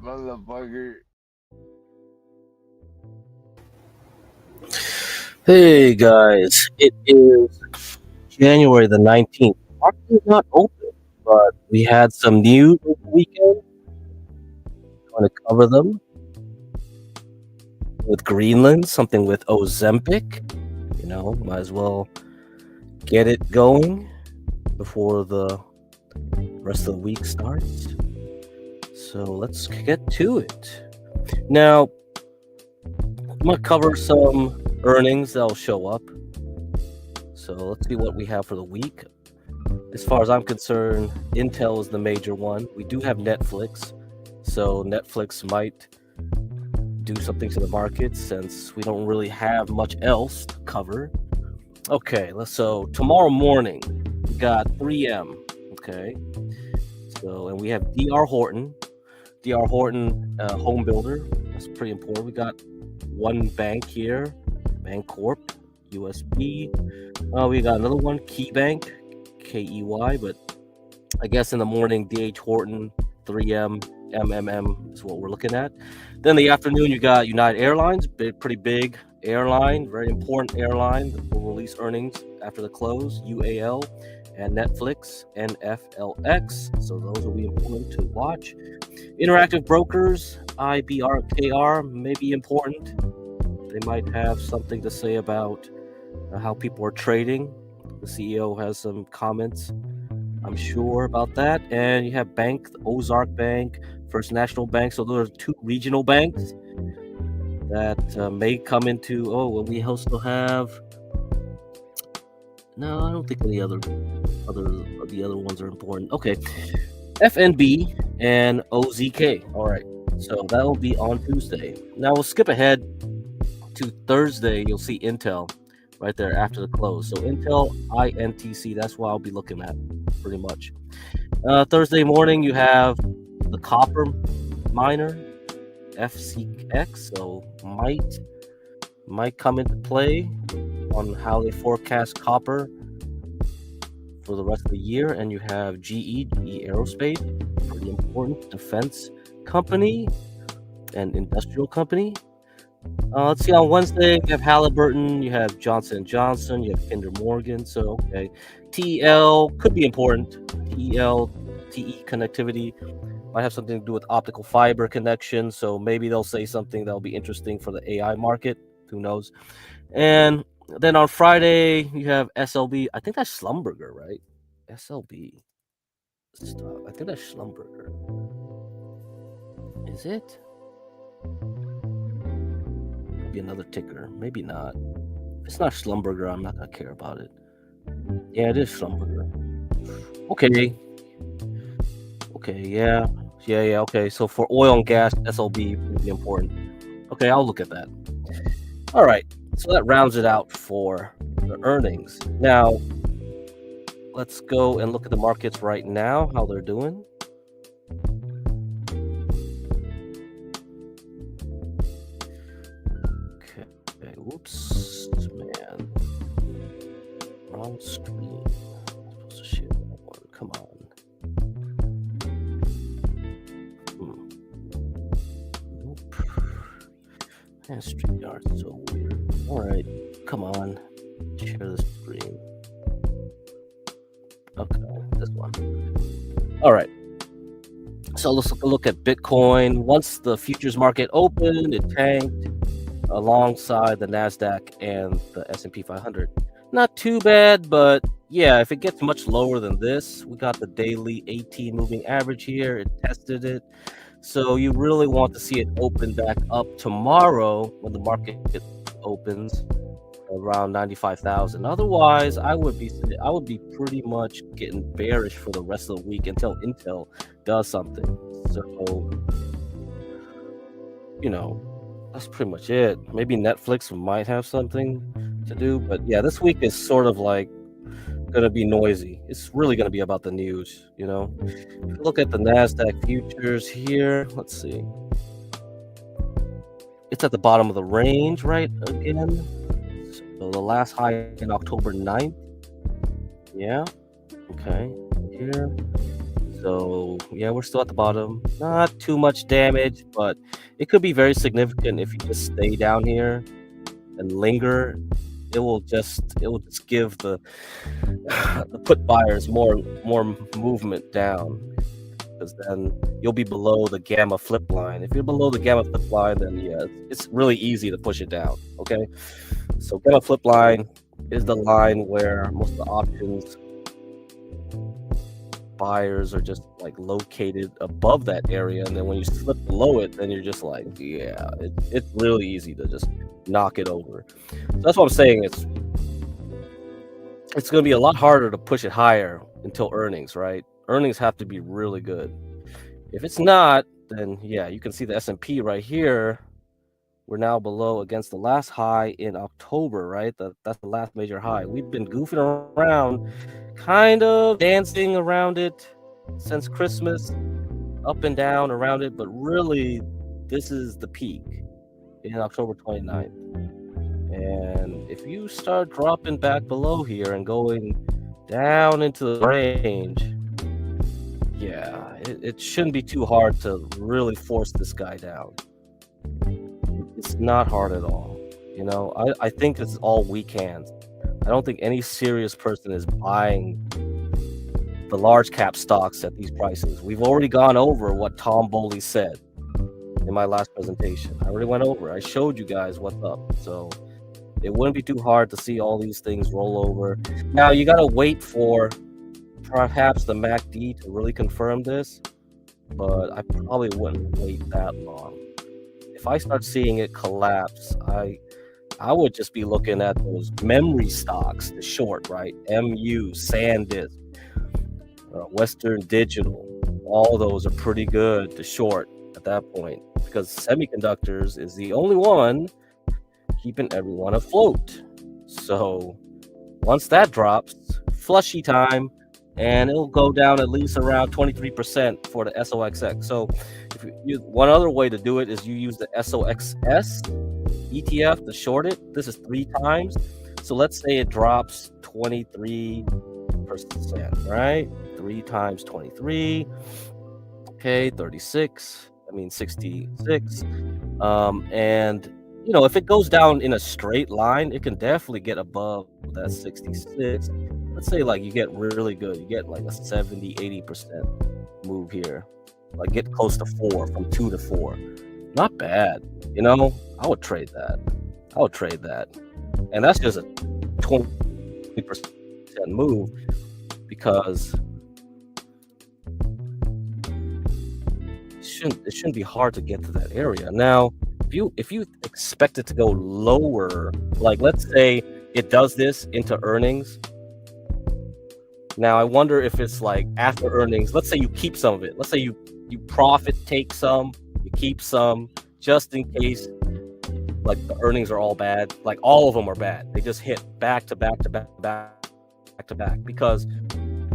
Motherfucker. Hey guys, it is January the 19th. Market is not open, but we had some news over the weekend. Want to cover them with Greenland, something with Ozempic. Might as well get it going before the rest of the week starts. So let's get to it. Now, I'm going to cover some earnings that'll show up. So let's see what we have for the week. As far as I'm concerned, Intel is the major one. We do have Netflix, so Netflix might do something to the market since we don't really have much else to cover. Okay, so tomorrow morning we got 3M. Okay, and we have DR Horton, home builder. That's pretty important. We got one bank here, Bancorp, USB. We got another one, KeyBank, KEY, but I guess in the morning, DH Horton, 3M, MMM is what we're looking at. Then the afternoon, you got United Airlines, pretty big airline, very important airline that will release earnings after the close, UAL, and Netflix, NFLX. So those will be important to watch. Interactive brokers, IBRKR, may be important. They might have something to say about how people are trading. The CEO has some comments, I'm sure, about that. And you have bank, Ozark Bank, First National Bank. So those are two regional banks that may come into. We also have. No, I don't think the other ones are important. Okay, FNB and OZK. All right, so that will be on Tuesday. Now we'll skip ahead to Thursday. You'll see Intel right there after the close. So Intel, INTC, that's what I'll be looking at pretty much. Thursday morning, you have the copper miner, FCX, so might come into play on how they forecast copper for the rest of the year. And you have GE Aerospace, pretty important defense company and industrial company. Let's see, on Wednesday, you have Halliburton, you have Johnson & Johnson, you have Kinder Morgan. So, okay. TEL could be important. TE connectivity might have something to do with optical fiber connection. So maybe they'll say something that'll be interesting for the AI market. Who knows? And then on Friday, you have SLB. I think that's Schlumberger, right? SLB. I think that's Schlumberger. Is it? Be another ticker, maybe not. If it's not Schlumberger, I'm not gonna care about it. Yeah, it is Schlumberger. Okay, yeah. Okay, so for oil and gas, SLB would be important. Okay, I'll look at that. All right, so that rounds it out for the earnings. Now let's go and look at the markets right now, how they're doing. Oops, man. Wrong screen. I'm supposed to share that one. Come on. Nope. Man, StreamYard's so weird. Alright, come on. Share the screen. Okay, this one. Alright. So let's look at Bitcoin. Once the futures market opened, it tanked alongside the NASDAQ and the S&P 500. Not too bad, but yeah, if it gets much lower than this, we got the daily 18 moving average here. It tested it. So you really want to see it open back up tomorrow when the market opens around 95,000. Otherwise, I would be pretty much getting bearish for the rest of the week until Intel does something. So, that's pretty much it. Maybe Netflix might have something to do, but yeah, this week is sort of like gonna be noisy. It's really gonna be about the news, Look at the NASDAQ futures here. Let's see. It's at the bottom of the range, right? Again. So the last high in October 9th. Yeah. Okay. Here. So yeah, we're still at the bottom. Not too much damage, but it could be very significant if you just stay down here and linger. It will just give the the put buyers more movement down, because then you'll be below the gamma flip line. If you're below the gamma flip line, then yeah, it's really easy to push it down. Okay, so gamma flip line is the line where most of the options buyers are just like located above that area, and then when you slip below it, then you're just like, yeah, it's really easy to just knock it over. So that's what I'm saying. It's going to be a lot harder to push it higher until earnings, right? Earnings have to be really good. If it's not, then yeah, you can see the S&P right here. We're now below against the last high in October, right? That's the last major high. We've been goofing around, kind of dancing around it since Christmas, up and down around it, but really, this is the peak in October 29th. And if you start dropping back below here and going down into the range, yeah, it shouldn't be too hard to really force this guy down. It's not hard at all. You know, I think it's all weak hands. I don't think any serious person is buying the large cap stocks at these prices. We've already gone over what Tom Bowley said in my last presentation. I already went over. I showed you guys what's up. So it wouldn't be too hard to see all these things roll over. Now you got to wait for perhaps the MACD to really confirm this, but I probably wouldn't wait that long. If I start seeing it collapse, I would just be looking at those memory stocks, the short, right? MU, SanDisk, Western Digital, all those are pretty good to short at that point, because semiconductors is the only one keeping everyone afloat. So once that drops, flushy time, and it'll go down at least around 23% for the SOXX. So one other way to do it is you use the SOXS ETF to short it. This is 3 times. So let's say it drops 23%, right? 3 times 23. Okay, 36. I mean 66. And you know, if it goes down in a straight line, it can definitely get above that 66. Let's say like you get really good, you get like a 70-80% move here, like get close to 4, from 2 to 4. Not bad, you know. I would trade that. And that's just a 20% move, because it shouldn't be hard to get to that area. Now if you expect it to go lower, like let's say it does this into earnings. Now I wonder if it's like after earnings, let's say you keep some of it. Let's say you profit take some, you keep some, just in case like the earnings are all bad. Like all of them are bad. They just hit back to back to back to back, because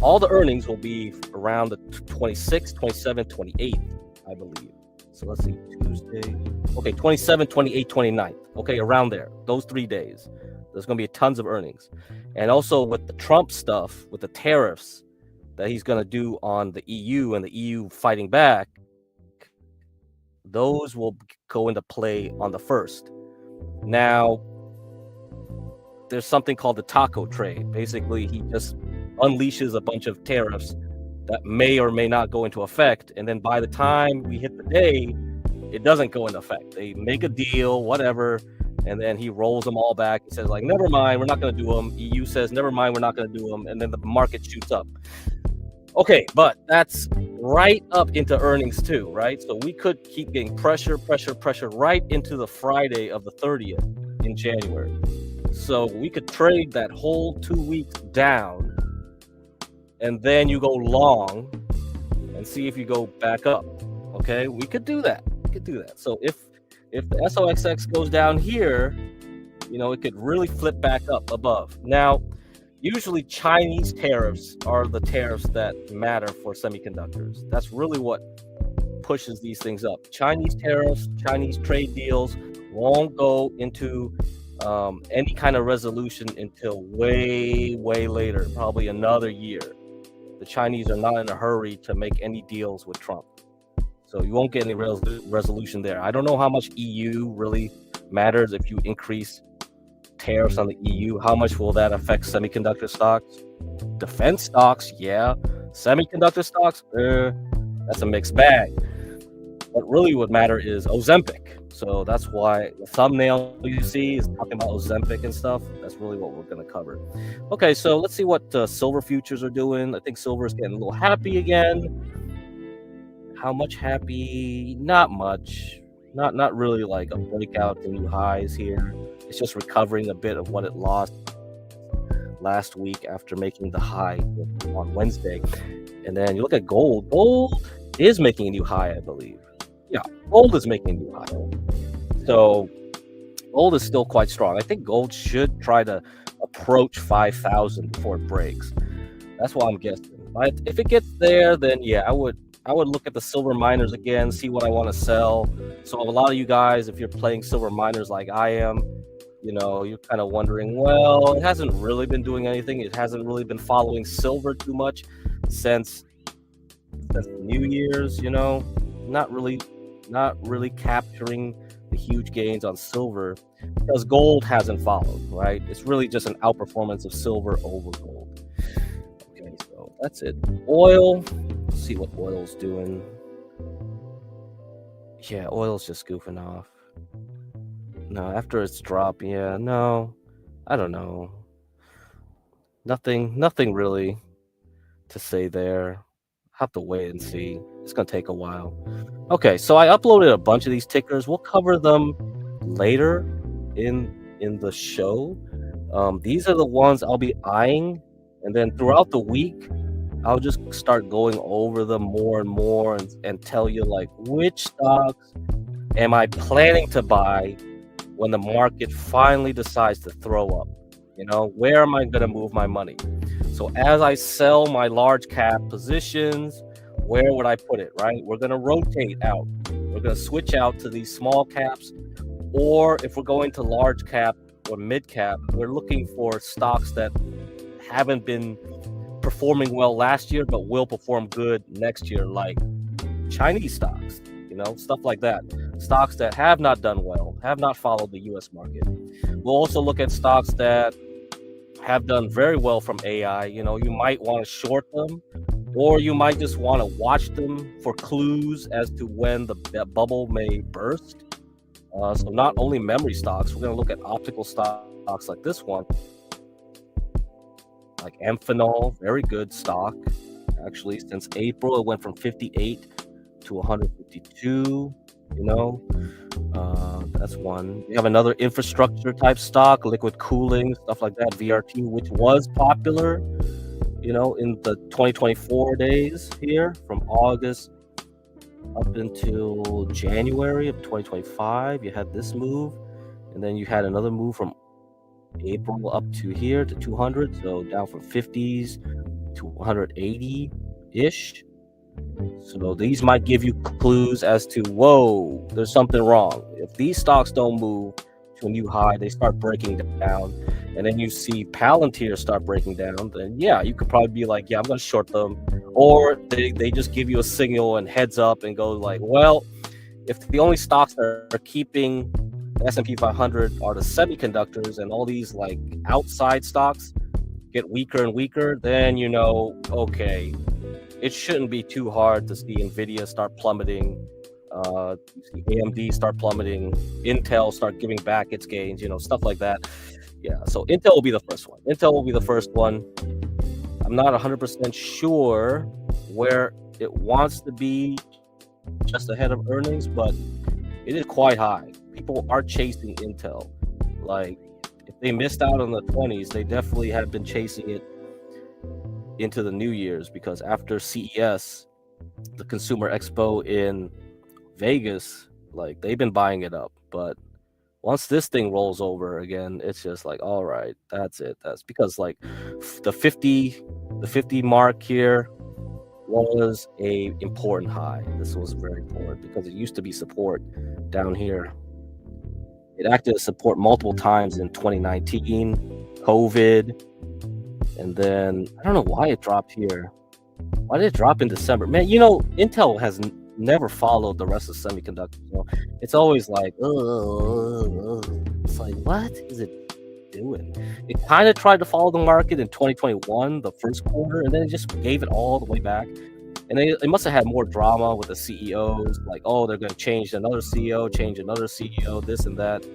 all the earnings will be around the 26th, 27th, 28th, I believe. So let's see, Tuesday. Okay, 27, 28, 29. Okay, around there. Those 3 days. There's going to be tons of earnings. And also with the Trump stuff, with the tariffs that he's going to do on the EU and the EU fighting back, those will go into play on the 1st. Now, there's something called the taco trade. Basically, he just unleashes a bunch of tariffs that may or may not go into effect, and then by the time we hit the day, it doesn't go into effect. They make a deal, whatever, and then he rolls them all back. He says like, never mind, we're not going to do them. EU says, never mind, we're not going to do them, and then the market shoots up. Okay, but that's right up into earnings too, right? So we could keep getting pressure right into the Friday of the 30th in January. So we could trade that whole 2 weeks down, and then you go long and see if you go back up. Okay, we could do that. So if the SOXX goes down here, you know, it could really flip back up above. Now, usually Chinese tariffs are the tariffs that matter for semiconductors. That's really what pushes these things up. Chinese tariffs, Chinese trade deals won't go into any kind of resolution until way later, probably another year. the Chinese are not in a hurry to make any deals with Trump. So you won't get any resolution there. I don't know how much EU really matters if you increase tariffs on the EU. How much will that affect semiconductor stocks? Defense stocks, yeah. Semiconductor stocks, that's a mixed bag. What really would matter is Ozempic. So that's why the thumbnail you see is talking about Ozempic and stuff. That's really what we're going to cover. Okay, so let's see what silver futures are doing. I think silver is getting a little happy again. How much happy? Not much. Not really like a breakout to new highs here. It's just recovering a bit of what it lost last week after making the high on Wednesday. And then you look at gold. Gold is making a new high, I believe. Yeah, gold is making a new high. So gold is still quite strong. I think gold should try to approach 5,000 before it breaks. That's what I'm guessing. But if it gets there, then yeah, I would look at the silver miners again, see what I want to sell. So a lot of you guys, if you're playing silver miners like I am, you know, you're kind of wondering, well, it hasn't really been doing anything. It hasn't really been following silver too much since New Year's, you know, not really capturing the huge gains on silver because gold hasn't followed, right? It's really just an outperformance of silver over gold. Okay, so that's it. Oil. Let's see what oil's doing. Yeah, oil's just goofing off. No, after its drop, yeah, no, I don't know. Nothing really to say there. Have to wait and see. It's gonna take a while. Okay, so I uploaded a bunch of these tickers. We'll cover them later in the show. These are the ones I'll be eyeing, and then throughout the week, I'll just start going over them more and more and tell you like which stocks am I planning to buy when the market finally decides to throw up. You know, where am I going to move my money? So as I sell my large cap positions, where would I put it, right? We're going to rotate out. We're going to switch out to these small caps, or if we're going to large cap or mid cap, we're looking for stocks that haven't been performing well last year but will perform good next year, like Chinese stocks, you know, stuff like that. Stocks that have not done well, have not followed the US market. We'll also look at stocks that have done very well from AI. You know, you might want to short them, or you might just want to watch them for clues as to when that bubble may burst. So not only memory stocks, we're going to look at optical stocks like this one, like Amphenol, very good stock. Actually, since April, it went from 58 to 152. You know, that's one. We have another infrastructure type stock, liquid cooling, stuff like that, VRT, which was popular, you know, in the 2024 days here from August up until January of 2025. You had this move, and then you had another move from April up to here to 200, so down from 50s to 180-ish. So these might give you clues as to, whoa, there's something wrong. If these stocks don't move to a new high, they start breaking down, and then you see Palantir start breaking down, then yeah, you could probably be like, yeah, I'm going to short them. Or they just give you a signal and heads up and go like, well, if the only stocks that are keeping S&P 500 are the semiconductors and all these like outside stocks get weaker and weaker, then you know, okay, it shouldn't be too hard to see Nvidia start plummeting, see AMD start plummeting, Intel start giving back its gains, you know, stuff like that. Yeah, so Intel will be the first one. Intel will be the first one. I'm not 100% sure where it wants to be just ahead of earnings, but it is quite high. People are chasing Intel. Like, if they missed out on the 20s, they definitely have been chasing it into the New Year's, because after CES, the Consumer Expo in Vegas, like, they've been buying it up. But once this thing rolls over again, it's just like, all right, that's it. That's because like the 50 mark here was a important high. This was very important because it used to be support down here. It acted as support multiple times in 2019, COVID, and then I don't know why it dropped here. Why did it drop in December? Man, you know, Intel has never followed the rest of semiconductors. You know, it's always like, it's like, what is it doing? It kind of tried to follow the market in 2021, the first quarter, and then it just gave it all the way back. And it must have had more drama with the CEOs, like, oh, they're going to change another CEO, this and that.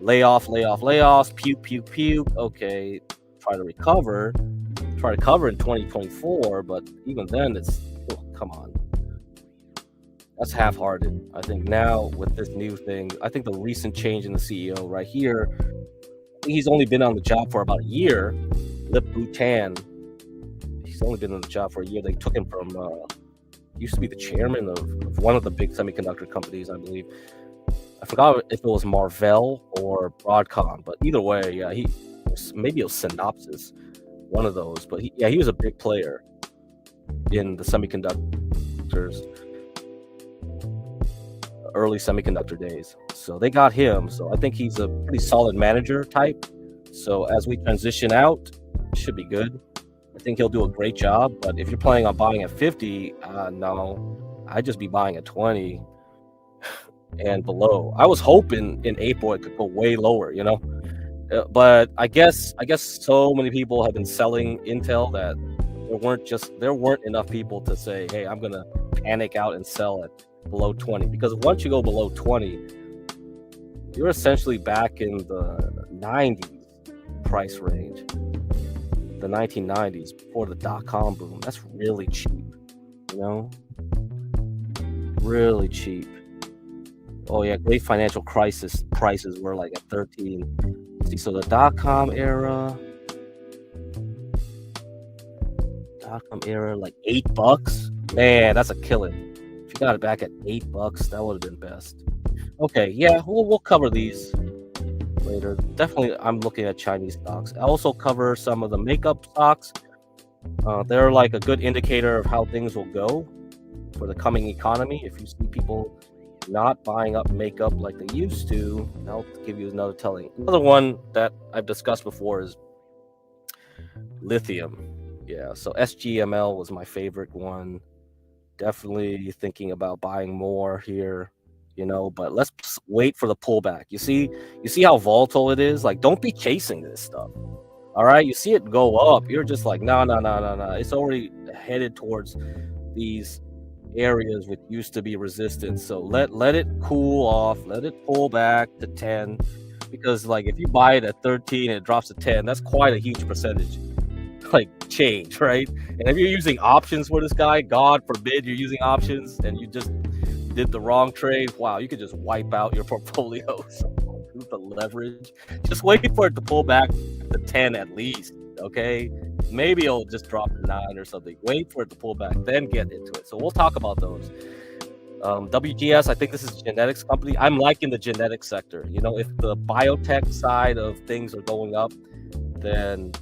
Layoffs, puke. Okay, try to recover in 2024, but even then, come on. That's half-hearted. I think now with this new thing, I think the recent change in the CEO right here, he's only been on the job for about a year. Lip Bhutan. He's only been on the job for a year. They took him from used to be the chairman of one of the big semiconductor companies, I believe. I forgot if it was Marvell or Broadcom, but either way, yeah, maybe it was Synopsys, one of those. But he was a big player in the semiconductors, early semiconductor days. So they got him. So I think he's a pretty solid manager type. So as we transition out, it should be good. I think he'll do a great job. But if you're planning on buying at 50, no, I'd just be buying at 20 and below. I was hoping in April it could go way lower, you know. But I guess so many people have been selling Intel that there weren't enough people to say, hey, I'm gonna panic out and sell at below 20, because once you go below 20, you're essentially back in the 90s price range, the 1990s before the dot-com boom. That's really cheap, you know, really cheap. Oh yeah, great financial crisis prices were like at 13. See, so the dot-com era, like $8. Man, that's a killing. If you got it back at $8, that would have been best. Okay, yeah, we'll cover these later. Definitely, I'm looking at Chinese stocks. I also cover some of the makeup stocks. They're like a good indicator of how things will go for the coming economy. If you see people not buying up makeup like they used to, I'll give you another telling. Another one that I've discussed before is lithium. Yeah, so SGML was my favorite one. Definitely thinking about buying more here, you know, but let's wait for the pullback. You see how volatile it is? Like, don't be chasing this stuff. All right, you see it go up, you're just like, no. It's already headed towards these areas which used to be resistance. So let it cool off, let it pull back to 10, because like if you buy it at 13 and it drops to 10, that's quite a huge percentage like change, right? And if you're using options for this guy, God forbid you're using options and you just did the wrong trade, wow, you could just wipe out your portfolio. So the leverage, just wait for it to pull back to 10 at least. Okay, maybe it'll just drop to 9 or something. Wait for it to pull back, then get into it. So we'll talk about those. WGS, I think this is a genetics company. I'm liking the genetics sector. You know, if the biotech side of things are going up, then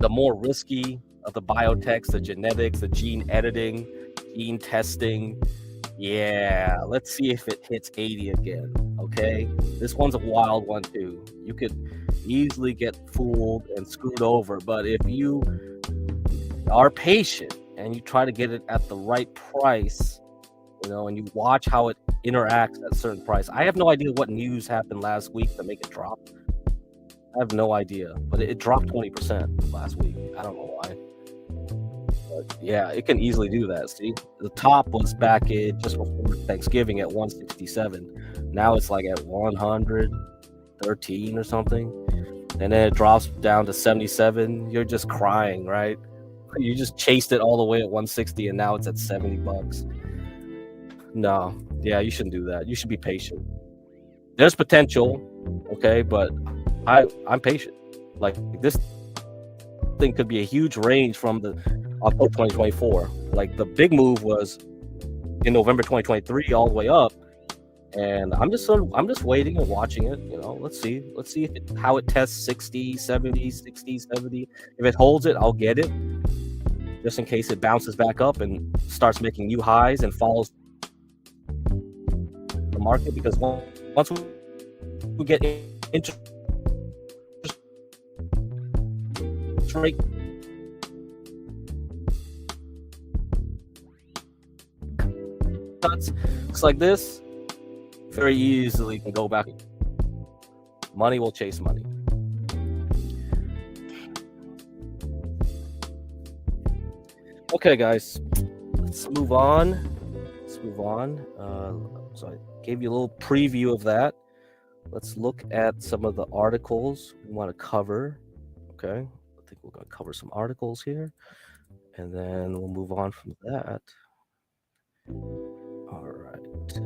the more risky of the biotechs, the genetics, the gene editing, gene testing, yeah, let's see if it hits 80 again. Okay, this one's a wild one too. You could easily get fooled and screwed over, but if you are patient and you try to get it at the right price, you know, and you watch how it interacts at a certain price. I have no idea what news happened last week to make it drop. I have no idea, but it dropped 20% last week. I don't know why. But yeah, it can easily do that. See, the top was back in just before Thanksgiving at 167. Now it's like at 113 or something. And then it drops down to 77. You're just crying, right? You just chased it all the way at 160 and now it's at $70. No, yeah, you shouldn't do that. You should be patient. There's potential, okay, but I'm patient. Like, this thing could be a huge range from the October 2024. Like, the big move was in November 2023 all the way up, and I'm just waiting and watching it. You know, let's see how it tests 60, 70, 60, 70. If it holds it, I'll get it, just in case it bounces back up and starts making new highs and follows the market. Because once we get interest rate shortcuts. Looks like this. Very easily can go back. Money will chase money. Okay, guys, let's move on. So I gave you a little preview of that. Let's look at some of the articles we want to cover. Okay, I think we're going to cover some articles here, and then we'll move on from that.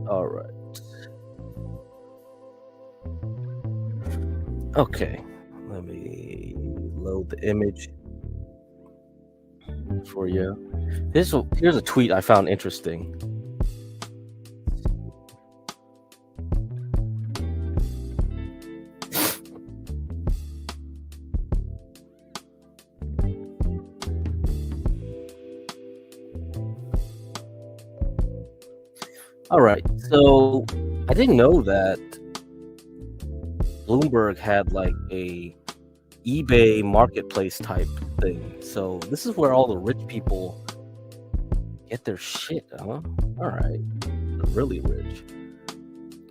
All right. Okay, let me load the image for you. Here's a tweet I found interesting. All right, so I didn't know that Bloomberg had like a eBay marketplace type thing. So this is where all the rich people get their shit, huh? All right, the really rich.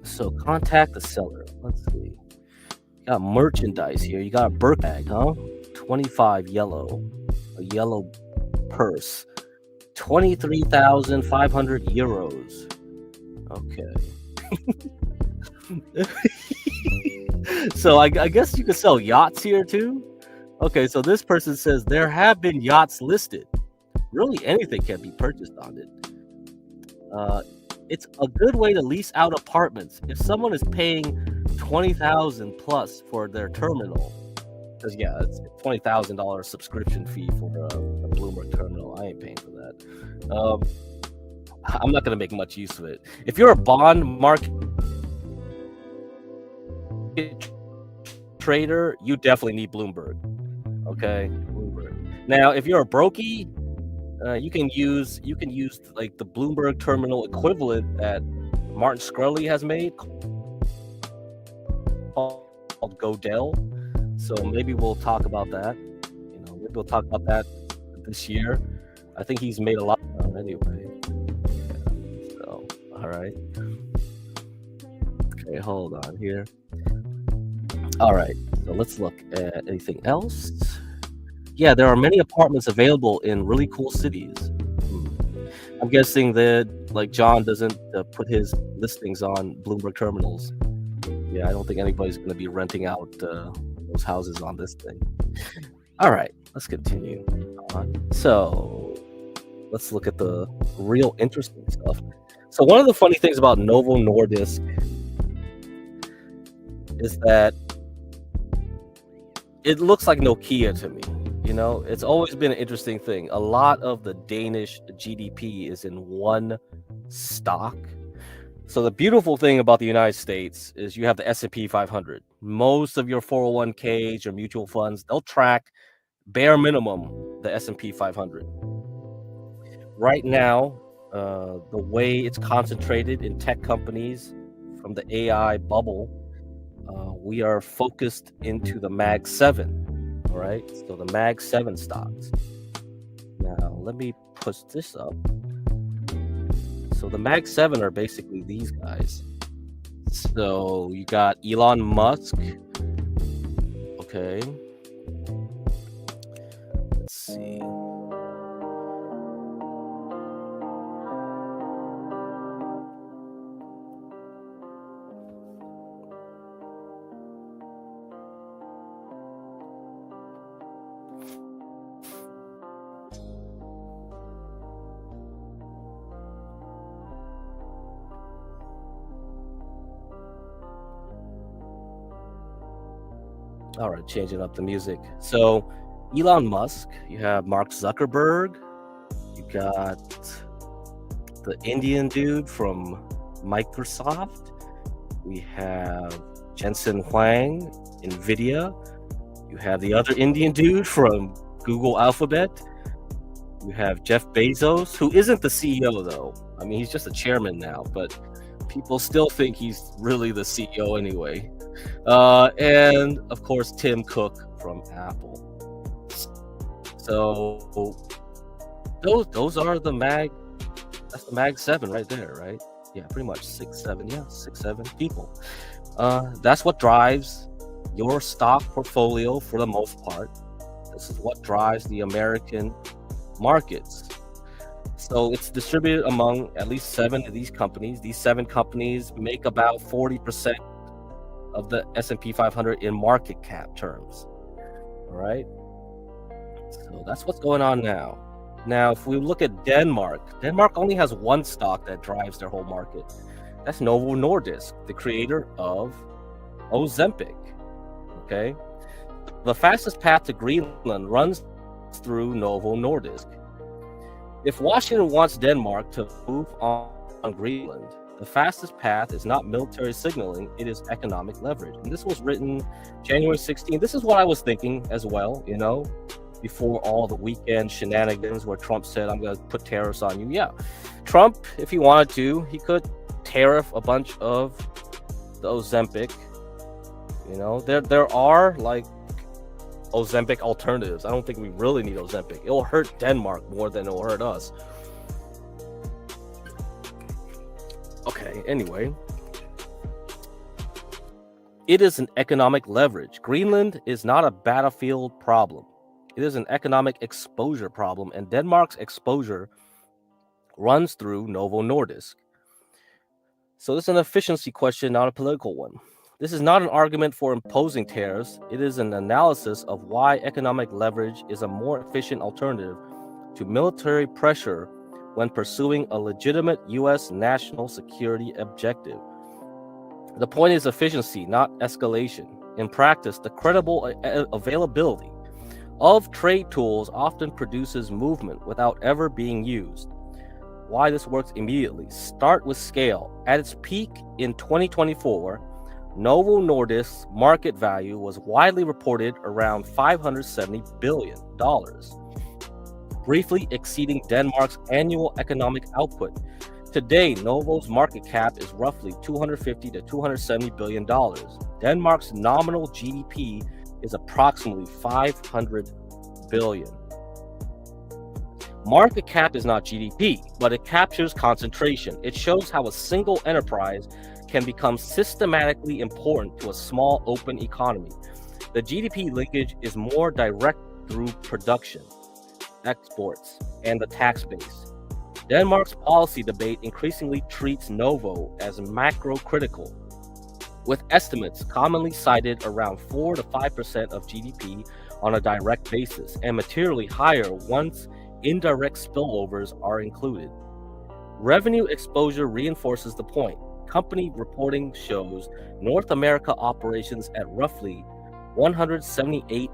So contact the seller. Let's see. You got merchandise here. You got a Burke bag, huh? 25 yellow, a yellow purse, 23,500 euros. Okay. So I guess you could sell yachts here too. Okay, so this person says there have been yachts listed. Really, anything can be purchased on it. It's a good way to lease out apartments. If someone is paying $20,000 plus for their terminal, because yeah, it's $20,000 subscription fee for a Bloomberg terminal. I ain't paying for that. I'm not going to make much use of it. If you're a bond market trader, you definitely need Bloomberg. Okay, Bloomberg. Now, if you're a brokey, you can use like the Bloomberg terminal equivalent that Martin Shkreli has made called Godel. So maybe we'll talk about that. Maybe we'll talk about that this year. I think he's made a lot anyway. So, all right. Okay, hold on here. All right, so let's look at anything else. Yeah, there are many apartments available in really cool cities. I'm guessing that like John doesn't put his listings on Bloomberg terminals. Yeah, I don't think anybody's going to be renting out those houses on this thing. All right, let's continue on. So let's look at the real interesting stuff. So one of the funny things about Novo Nordisk is that it looks like Nokia to me. It's always been an interesting thing. A lot of the Danish GDP is in one stock. So the beautiful thing about the United States is you have the S&P 500. Most of your 401ks or mutual funds, they'll track bare minimum the S&P 500. Right now, the way it's concentrated in tech companies from the AI bubble, we are focused into the Mag 7. All right, so the Mag 7 stocks. Now, let me push this up. So the Mag 7 are basically these guys. So you got Elon Musk. Okay. Let's see. All right, changing up the music. So Elon Musk, you have Mark Zuckerberg, you got the Indian dude from Microsoft, we have Jensen Huang, Nvidia, you have the other Indian dude from Google Alphabet, you have Jeff Bezos, who isn't the CEO though. I mean, he's just a chairman now, but people still think he's really the CEO anyway. And of course, Tim Cook from Apple. So those are the Mag That's the Mag 7 right there, right? Yeah, pretty much 6, 7. Yeah, 6, 7 people. That's what drives your stock portfolio for the most part. This is what drives the American markets. So it's distributed among at least 7 of these companies. These 7 companies make about 40% of the S&P 500 in market cap terms. All right. So that's what's going on now. Now, if we look at Denmark, Denmark only has one stock that drives their whole market. That's Novo Nordisk, the creator of Ozempic. Okay. The fastest path to Greenland runs through Novo Nordisk. If Washington wants Denmark to move on Greenland, the fastest path is not military signaling, it is economic leverage. And this was written January 16th. This is what I was thinking as well, you know, before all the weekend shenanigans where Trump said, I'm going to put tariffs on you. Yeah, Trump, if he wanted to, he could tariff a bunch of the Ozempic. You know, there are like Ozempic alternatives. I don't think we really need Ozempic. It will hurt Denmark more than it will hurt us. Okay, anyway. It is an economic leverage. Greenland is not a battlefield problem. It is an economic exposure problem, and Denmark's exposure runs through Novo Nordisk. So this is an efficiency question, not a political one. This is not an argument for imposing tariffs. It is an analysis of why economic leverage is a more efficient alternative to military pressure when pursuing a legitimate U.S. national security objective. The point is efficiency, not escalation. In practice, the credible availability of trade tools often produces movement without ever being used. Why this works immediately. Start with scale. At its peak in 2024, Novo Nordisk's market value was widely reported around $570 billion, briefly exceeding Denmark's annual economic output. Today, Novo's market cap is roughly $250 to $270 billion. Denmark's nominal GDP is approximately $500 billion. Market cap is not GDP, but it captures concentration. It shows how a single enterprise can become systematically important to a small open economy. The GDP linkage is more direct through production, exports, and the tax base. Denmark's policy debate increasingly treats Novo as macro-critical, with estimates commonly cited around 4 to 5% of GDP on a direct basis, and materially higher once indirect spillovers are included. Revenue exposure reinforces the point. Company reporting shows North America operations at roughly 178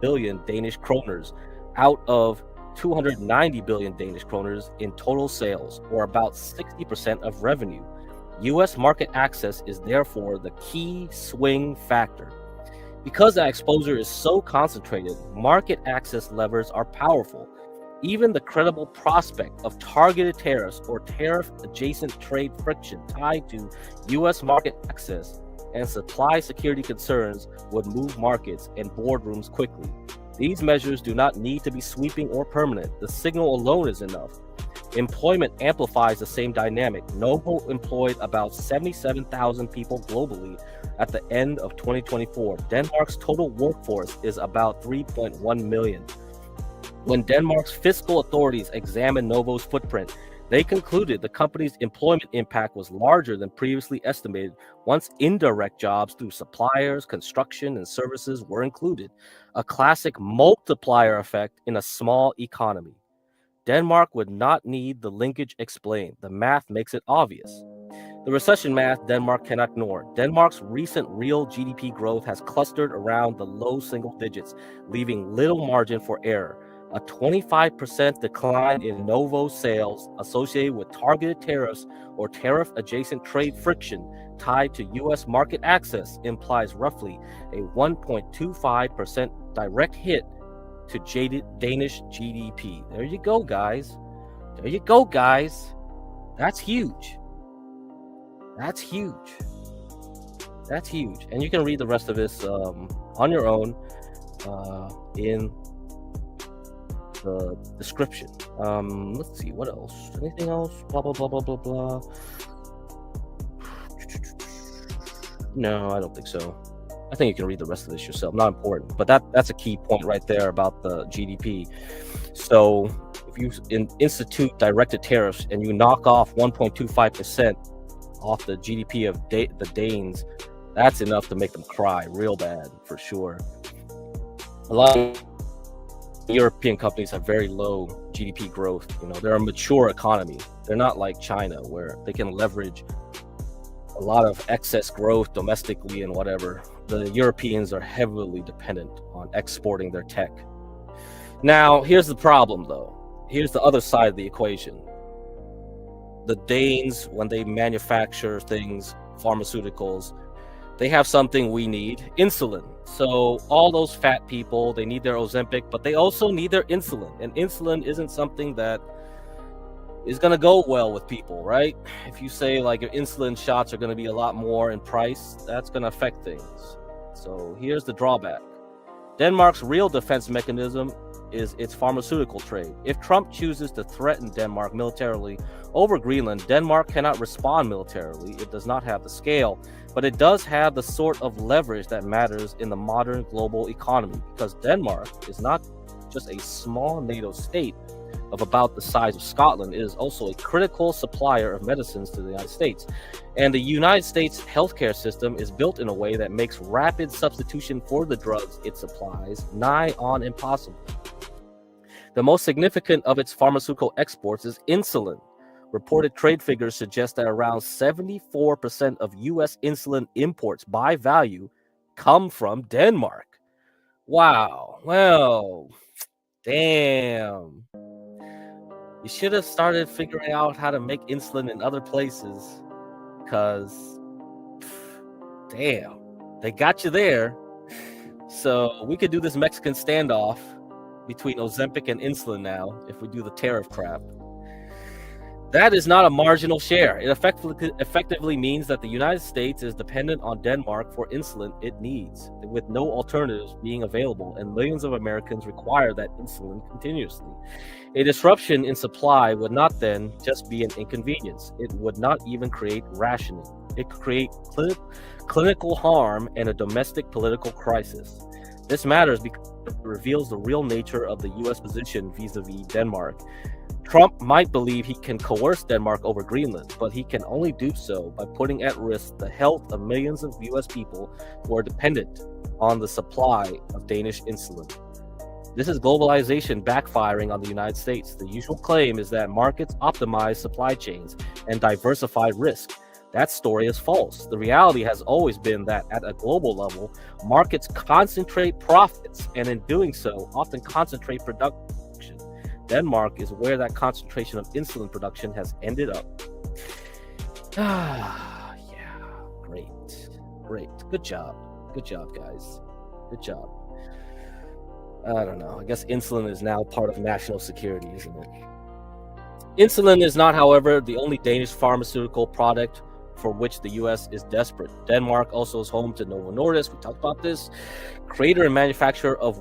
billion Danish kroners out of 290 billion Danish kroners in total sales, or about 60% of revenue. U.S. market access is therefore the key swing factor. Because that exposure is so concentrated, market access levers are powerful. Even the credible prospect of targeted tariffs or tariff-adjacent trade friction tied to U.S. market access and supply security concerns would move markets and boardrooms quickly. These measures do not need to be sweeping or permanent. The signal alone is enough. Employment amplifies the same dynamic. Novo employed about 77,000 people globally at the end of 2024. Denmark's total workforce is about 3.1 million. When Denmark's fiscal authorities examined Novo's footprint, they concluded the company's employment impact was larger than previously estimated once indirect jobs through suppliers, construction, and services were included, a classic multiplier effect in a small economy. Denmark would not need the linkage explained. The math makes it obvious. The recession math Denmark cannot ignore. Denmark's recent real GDP growth has clustered around the low single digits, leaving little margin for error. A 25% decline in Novo sales associated with targeted tariffs or tariff-adjacent trade friction tied to U.S. market access implies roughly a 1.25% direct hit to Danish GDP. There you go, guys. There you go, guys. That's huge. That's huge. That's huge. And you can read the rest of this on your own in the description. Let's see, what else? Anything else? Blah, blah, blah, blah, blah, blah. No, I don't think so. I think you can read the rest of this yourself. Not important, but that's a key point right there about the GDP. So if you institute directed tariffs and you knock off 1.25% off the GDP of the Danes, that's enough to make them cry real bad, for sure. A lot of European companies have very low GDP growth. You know, they're a mature economy. They're not like China, where they can leverage a lot of excess growth domestically and whatever. The Europeans are heavily dependent on exporting their tech. Now, here's the problem, though. Here's the other side of the equation. The Danes, when they manufacture things, pharmaceuticals, they have something we need, insulin. So all those fat people, they need their Ozempic, but they also need their insulin. And insulin isn't something that is going to go well with people, right? If you say like your insulin shots are going to be a lot more in price, that's going to affect things. So here's the drawback. Denmark's real defense mechanism is its pharmaceutical trade. If Trump chooses to threaten Denmark militarily over Greenland, Denmark cannot respond militarily. It does not have the scale, but it does have the sort of leverage that matters in the modern global economy, because Denmark is not just a small NATO state of about the size of Scotland. It is also a critical supplier of medicines to the United States. And the United States healthcare system is built in a way that makes rapid substitution for the drugs it supplies nigh on impossible. The most significant of its pharmaceutical exports is insulin. Reported trade figures suggest that around 74% of U.S. insulin imports by value come from Denmark. Wow. Well, damn. You should have started figuring out how to make insulin in other places, because, damn, they got you there. So we could do this Mexican standoff between Ozempic and insulin now if we do the tariff crap. That is not a marginal share. It effectively means that the United States is dependent on Denmark for insulin it needs, with no alternatives being available, and millions of Americans require that insulin continuously. A disruption in supply would not then just be an inconvenience. It would not even create rationing. It could create clinical harm and a domestic political crisis. This matters because it reveals the real nature of the U.S. position vis-a-vis Denmark. Trump might believe he can coerce Denmark over Greenland, but he can only do so by putting at risk the health of millions of U.S. people who are dependent on the supply of Danish insulin. This is globalization backfiring on the United States. The usual claim is that markets optimize supply chains and diversify risk. That story is false. The reality has always been that at a global level, markets concentrate profits, and in doing so, often concentrate production. Denmark is where that concentration of insulin production has ended up. Yeah, great. Good job, guys. Good job. I don't know. I guess insulin is now part of national security, isn't it? Insulin is not, however, the only Danish pharmaceutical product for which the U.S. is desperate. Denmark also is home to Novo Nordisk. We talked about this. Creator and manufacturer of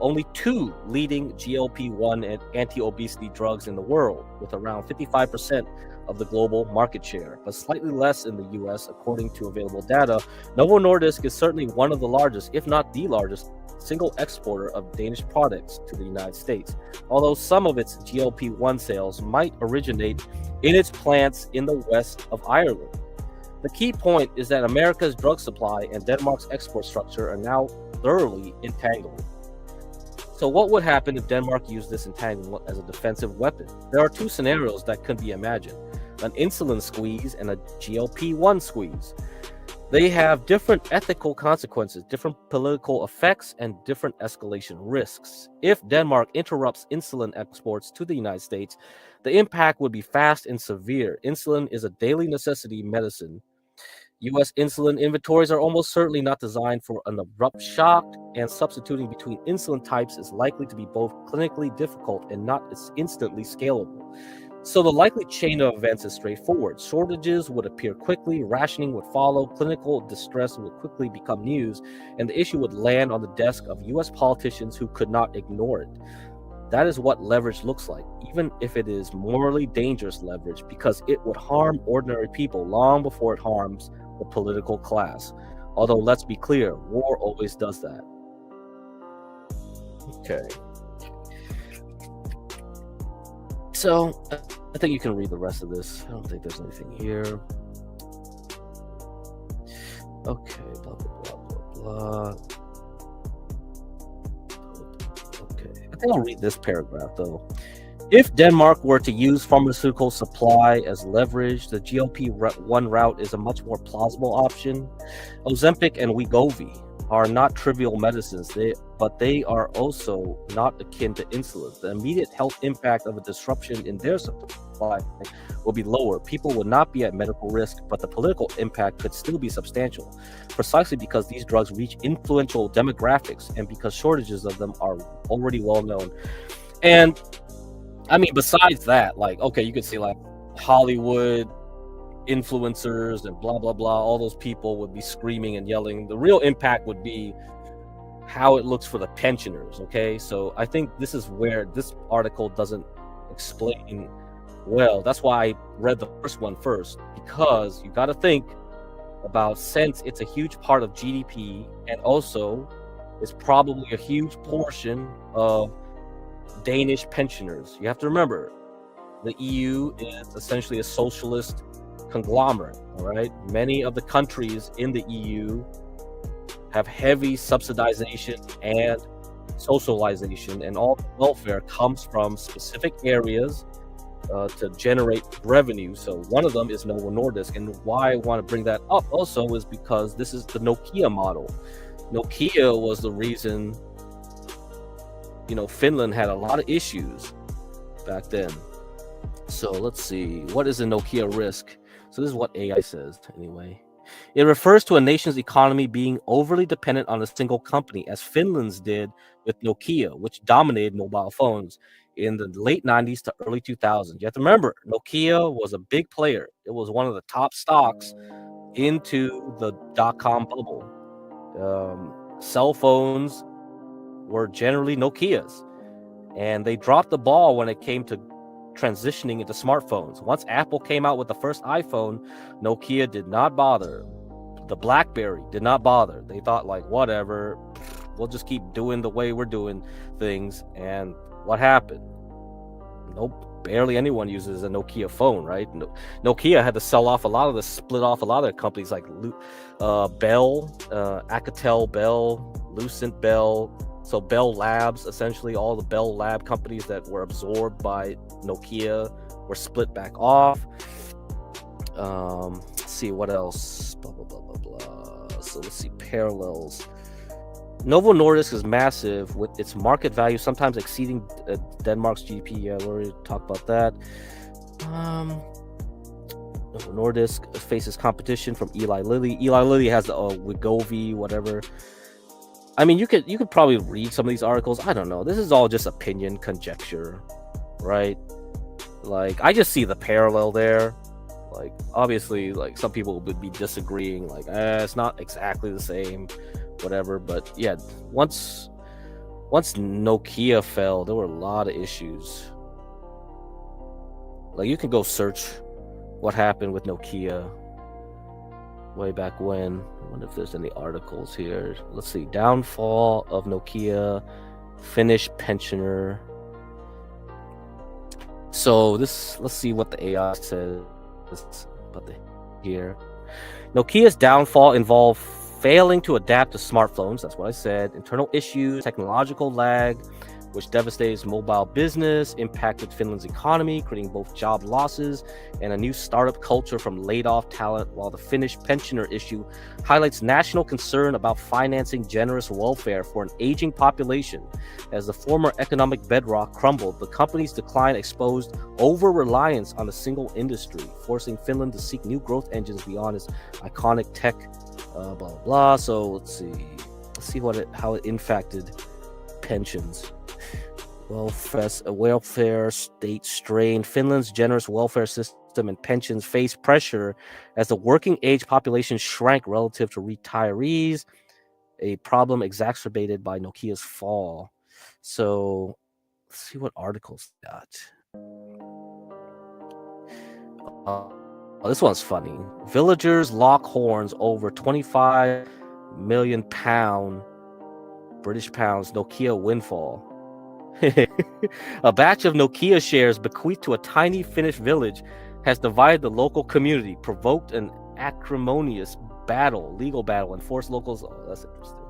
only two leading GLP-1 and anti-obesity drugs in the world, with around 55% of the global market share, but slightly less in the US according to available data. Novo Nordisk is certainly one of the largest, if not the largest, single exporter of Danish products to the United States, although some of its GLP-1 sales might originate in its plants in the west of Ireland. The key point is that America's drug supply and Denmark's export structure are now thoroughly entangled. So what would happen if Denmark used this entanglement as a defensive weapon? There are two scenarios that could be imagined: an insulin squeeze and a GLP-1 squeeze. They have different ethical consequences, different political effects, and different escalation risks. If Denmark interrupts insulin exports to the United States, the impact would be fast and severe. Insulin is a daily necessity medicine. U.S. insulin inventories are almost certainly not designed for an abrupt shock, and substituting between insulin types is likely to be both clinically difficult and not as instantly scalable. So the likely chain of events is straightforward. Shortages would appear quickly, rationing would follow, clinical distress would quickly become news, and the issue would land on the desk of U.S. politicians who could not ignore it. That is what leverage looks like, even if it is morally dangerous leverage, because it would harm ordinary people long before it harms the political class. Although, let's be clear, war always does that. Okay. So, I think you can read the rest of this. I don't think there's anything here. Okay, blah, blah, blah, blah, blah. Okay, I think I'll read this paragraph, though. If Denmark were to use pharmaceutical supply as leverage, the GLP-1 route is a much more plausible option. Ozempic and Wegovy are not trivial medicines, but they are also not akin to insulin. The immediate health impact of a disruption in their supply will be lower. People would not be at medical risk, but the political impact could still be substantial, precisely because these drugs reach influential demographics and because shortages of them are already well known. And I mean, besides that, like, okay, you could see like Hollywood influencers and blah blah blah, all those people would be screaming and yelling. The real impact would be how it looks for the pensioners. Okay, so I think this is where this article doesn't explain well. That's why I read the first one first, because you got to think about, since it's a huge part of GDP and also it's probably a huge portion of Danish pensioners. You have to remember, the EU is essentially a socialist conglomerate. All right, many of the countries in the EU have heavy subsidization and socialization, and all the welfare comes from specific areas to generate revenue. So one of them is Novo Nordisk, and why I want to bring that up also is because this is the Nokia model. Nokia was the reason, you know, Finland had a lot of issues back then. So let's see, what is a Nokia risk? So this is what AI says anyway. It refers to a nation's economy being overly dependent on a single company, as Finland's did with Nokia, which dominated mobile phones in the late 90s to early 2000s. You have to remember, Nokia was a big player. It was one of the top stocks into the dot-com bubble. Cell phones were generally Nokias, and they dropped the ball when it came to transitioning into smartphones. Once Apple came out with the first iPhone, Nokia did not bother. The BlackBerry did not bother. They thought, like, whatever, we'll just keep doing the way we're doing things. And what happened? Nope, barely anyone uses a Nokia phone, right? Nokia had to split off a lot of their companies, like Bell, Alcatel Bell, Lucent Bell. So Bell Labs, essentially all the Bell Lab companies that were absorbed by Nokia were split back off. Let's see what else. Blah, blah, blah, blah, blah. So let's see parallels. Novo Nordisk is massive, with its market value sometimes exceeding Denmark's GDP. Yeah, we already talked about that. Novo Nordisk faces competition from Eli Lilly. Eli Lilly has the Wegovy, whatever. I mean, you could probably read some of these articles. I don't know. This is all just opinion, conjecture, right? Like, I just see the parallel there. Like, obviously, like, some people would be disagreeing, like, it's not exactly the same, whatever. But yeah, once Nokia fell, there were a lot of issues. Like, you can go search what happened with Nokia way back when. I wonder if there's any articles here. Let's see. Downfall of Nokia, Finnish pensioner. So let's see what the AI says about here. Nokia's downfall involved failing to adapt to smartphones. That's what I said. Internal issues, technological lag, which devastated mobile business, impacted Finland's economy, creating both job losses and a new startup culture from laid-off talent, while the Finnish pensioner issue highlights national concern about financing generous welfare for an aging population. As the former economic bedrock crumbled, the company's decline exposed over-reliance on a single industry, forcing Finland to seek new growth engines beyond its iconic tech, blah, blah, blah. So let's see how it impacted pensions. Welfare state strain. Finland's generous welfare system and pensions face pressure as the working age population shrank relative to retirees, a problem exacerbated by Nokia's fall. So Let's see what articles got. This one's funny. Villagers lock horns over 25 million British pounds Nokia windfall. A batch of Nokia shares bequeathed to a tiny Finnish village has divided the local community, provoked an acrimonious legal battle, and forced locals. Oh, that's interesting.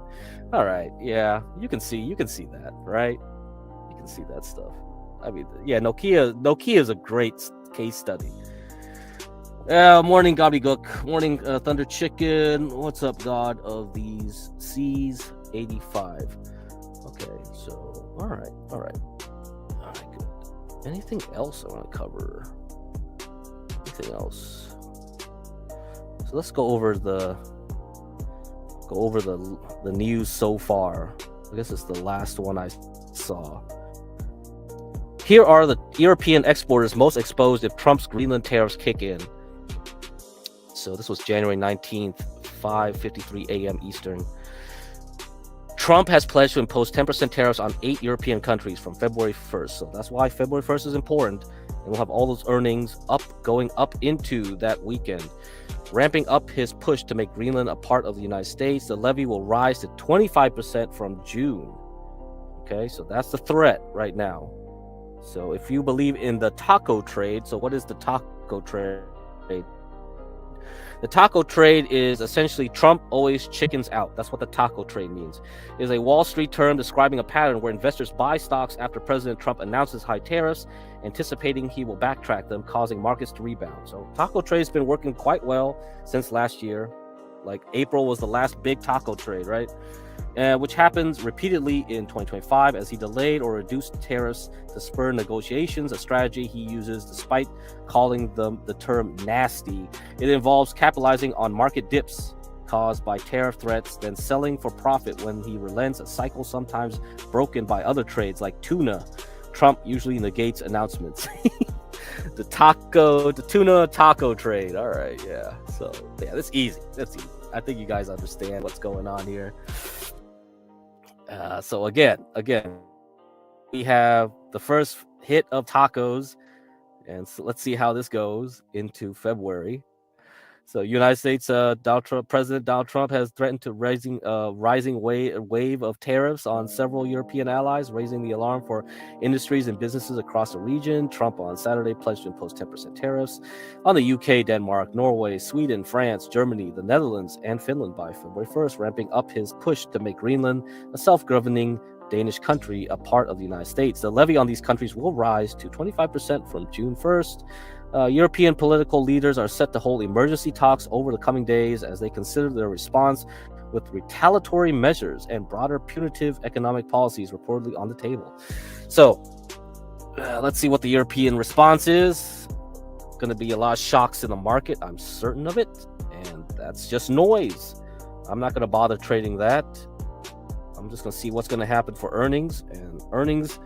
All right, yeah, you can see that, right? You can see that stuff. I mean, yeah, Nokia is a great case study. Morning, Gobbledygook. Morning, Thunder Chicken. What's up, God of these Seas? 85. Okay, so all right, good. Anything else I want to cover? Anything else? So let's go over the news so far. I guess it's the last one I saw. Here are the European exporters most exposed if Trump's Greenland tariffs kick in. So this was January 19th, 5:53 a.m. Eastern. Trump has pledged to impose 10% tariffs on 8 European countries from February 1st. So that's why February 1st is important. And we'll have all those earnings going up into that weekend. Ramping up his push to make Greenland a part of the United States, the levy will rise to 25% from June. Okay, so that's the threat right now. So if you believe in the taco trade, so what is the taco trade? The taco trade is essentially Trump always chickens out. That's what the taco trade means. It is a Wall Street term describing a pattern where investors buy stocks after President Trump announces high tariffs, anticipating he will backtrack them, causing markets to rebound. So taco trade has been working quite well since last year. Like April was the last big taco trade, right? Which happens repeatedly in 2025 as he delayed or reduced tariffs to spur negotiations, a strategy he uses despite calling the term nasty. It involves capitalizing on market dips caused by tariff threats, then selling for profit when he relents, a cycle sometimes broken by other trades like tuna. Trump usually negates announcements. The tuna taco trade. All right, yeah. So yeah, that's easy. I think you guys understand what's going on here. So again, we have the first hit of tacos, and so let's see how this goes into February. So, United States President Donald Trump has threatened to rising wave of tariffs on several European allies, raising the alarm for industries and businesses across the region. Trump on Saturday pledged to impose 10% tariffs on the UK, Denmark, Norway, Sweden, France, Germany, the Netherlands, and Finland by February 1st, ramping up his push to make Greenland a self-governing Danish country, a part of the United States. The levy on these countries will rise to 25% from June 1st. European political leaders are set to hold emergency talks over the coming days as they consider their response, with retaliatory measures and broader punitive economic policies reportedly on the table. So, let's see what the European response is. Going to be a lot of shocks in the market, I'm certain of it, and that's just noise. I'm not going to bother trading that. I'm just going to see what's going to happen for earnings, and earnings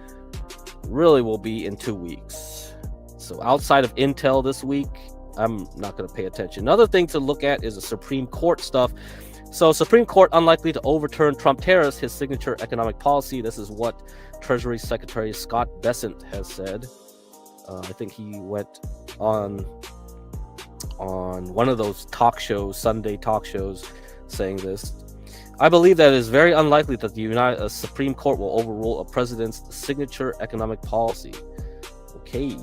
really will be in 2 weeks. So outside of Intel this week, I'm not going to pay attention. Another thing to look at is the Supreme Court stuff. So Supreme Court unlikely to overturn Trump tariffs, his signature economic policy. This is what Treasury Secretary Scott Bessent has said. I think he went on one of those talk shows, Sunday talk shows, saying this. I believe that it is very unlikely that the Supreme Court will overrule a president's signature economic policy. Okay,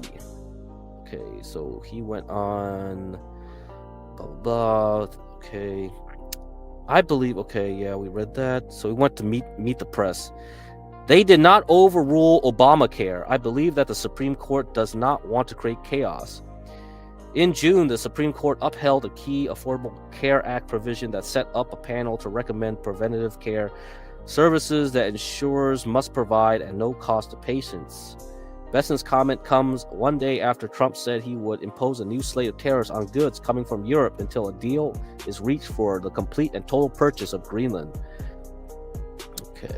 so he went on blah, blah, blah. Okay, I believe, we read that. So he went to meet the press. They did not overrule Obamacare. I believe that the Supreme Court does not want to create chaos. In June, the Supreme Court upheld a key Affordable Care Act provision that set up a panel to recommend preventative care services that insurers must provide at no cost to patients. Bessent's comment comes one day after Trump said he would impose a new slate of tariffs on goods coming from Europe until a deal is reached for the complete and total purchase of Greenland. Okay.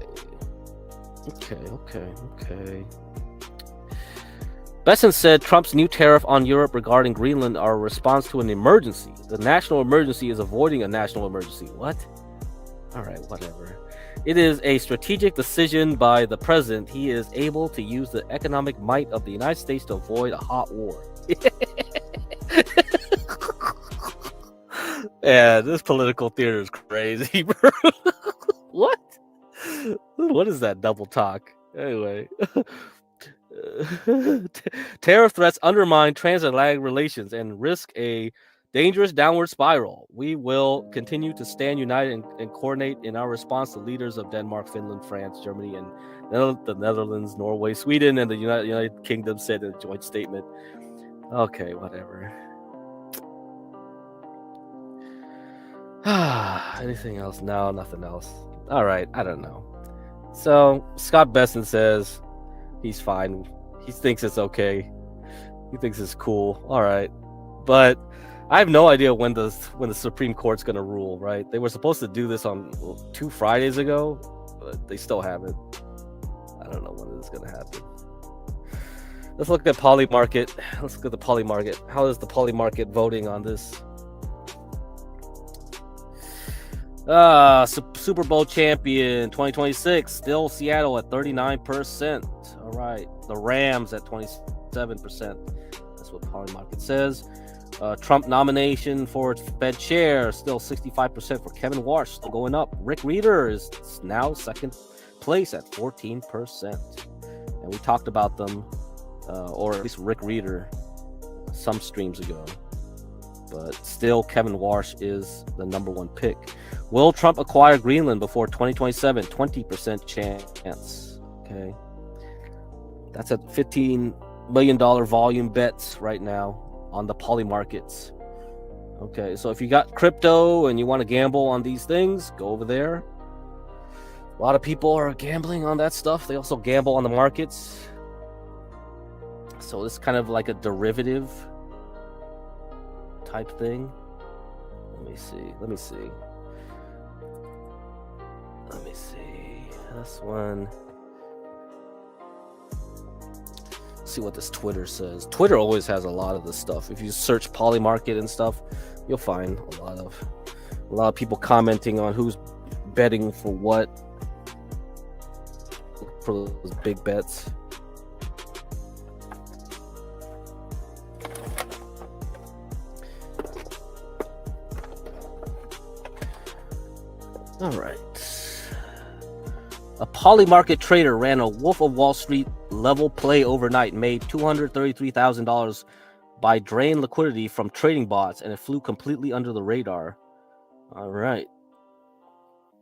Bessent said Trump's new tariff on Europe regarding Greenland are a response to an emergency. The national emergency is avoiding a national emergency. What? All right, whatever. It is a strategic decision by the president. He is able to use the economic might of the United States to avoid a hot war. Yeah, this political theater is crazy, bro. What? What is that double talk? Anyway. Tariff threats undermine transatlantic relations and risk a dangerous downward spiral. We will continue to stand united and coordinate in our response to leaders of Denmark, Finland, France, Germany, and the Netherlands, Norway, Sweden, and the United Kingdom said in a joint statement. Okay, whatever. Anything else? No, nothing else. All right, I don't know. So Scott Besson says he's fine. He thinks it's okay. He thinks it's cool. All right, but I have no idea when the Supreme Court's gonna rule. Right? They were supposed to do this on 2 Fridays ago, but they still haven't. I don't know when it's gonna happen. Let's look at poly market. Let's look at the poly market. How is the poly market voting on this? Super Bowl champion 2026, still Seattle at 39%. All right, the Rams at 27%. That's what Poly Market says. Trump nomination for Fed chair, still 65% for Kevin Warsh, still going up. Rick Reeder is now second place at 14%. And we talked about them, or at least Rick Reeder, some streams ago. But still, Kevin Warsh is the number one pick. Will Trump acquire Greenland before 2027? 20% chance. Okay. That's at $15 million volume bets right now on the poly markets. Okay, so if you got crypto and you want to gamble on these things, go over there. A lot of people are gambling on that stuff. They also gamble on the markets. So it's kind of like a derivative type thing. Let me see. This one. See what this Twitter says. Twitter always has a lot of this stuff. If you search poly market and stuff, you'll find a lot of people commenting on who's betting for what, for those big bets. All right. A poly market trader ran a Wolf of Wall Street level play overnight, made $233,000 by drained liquidity from trading bots, and it flew completely under the radar. All right.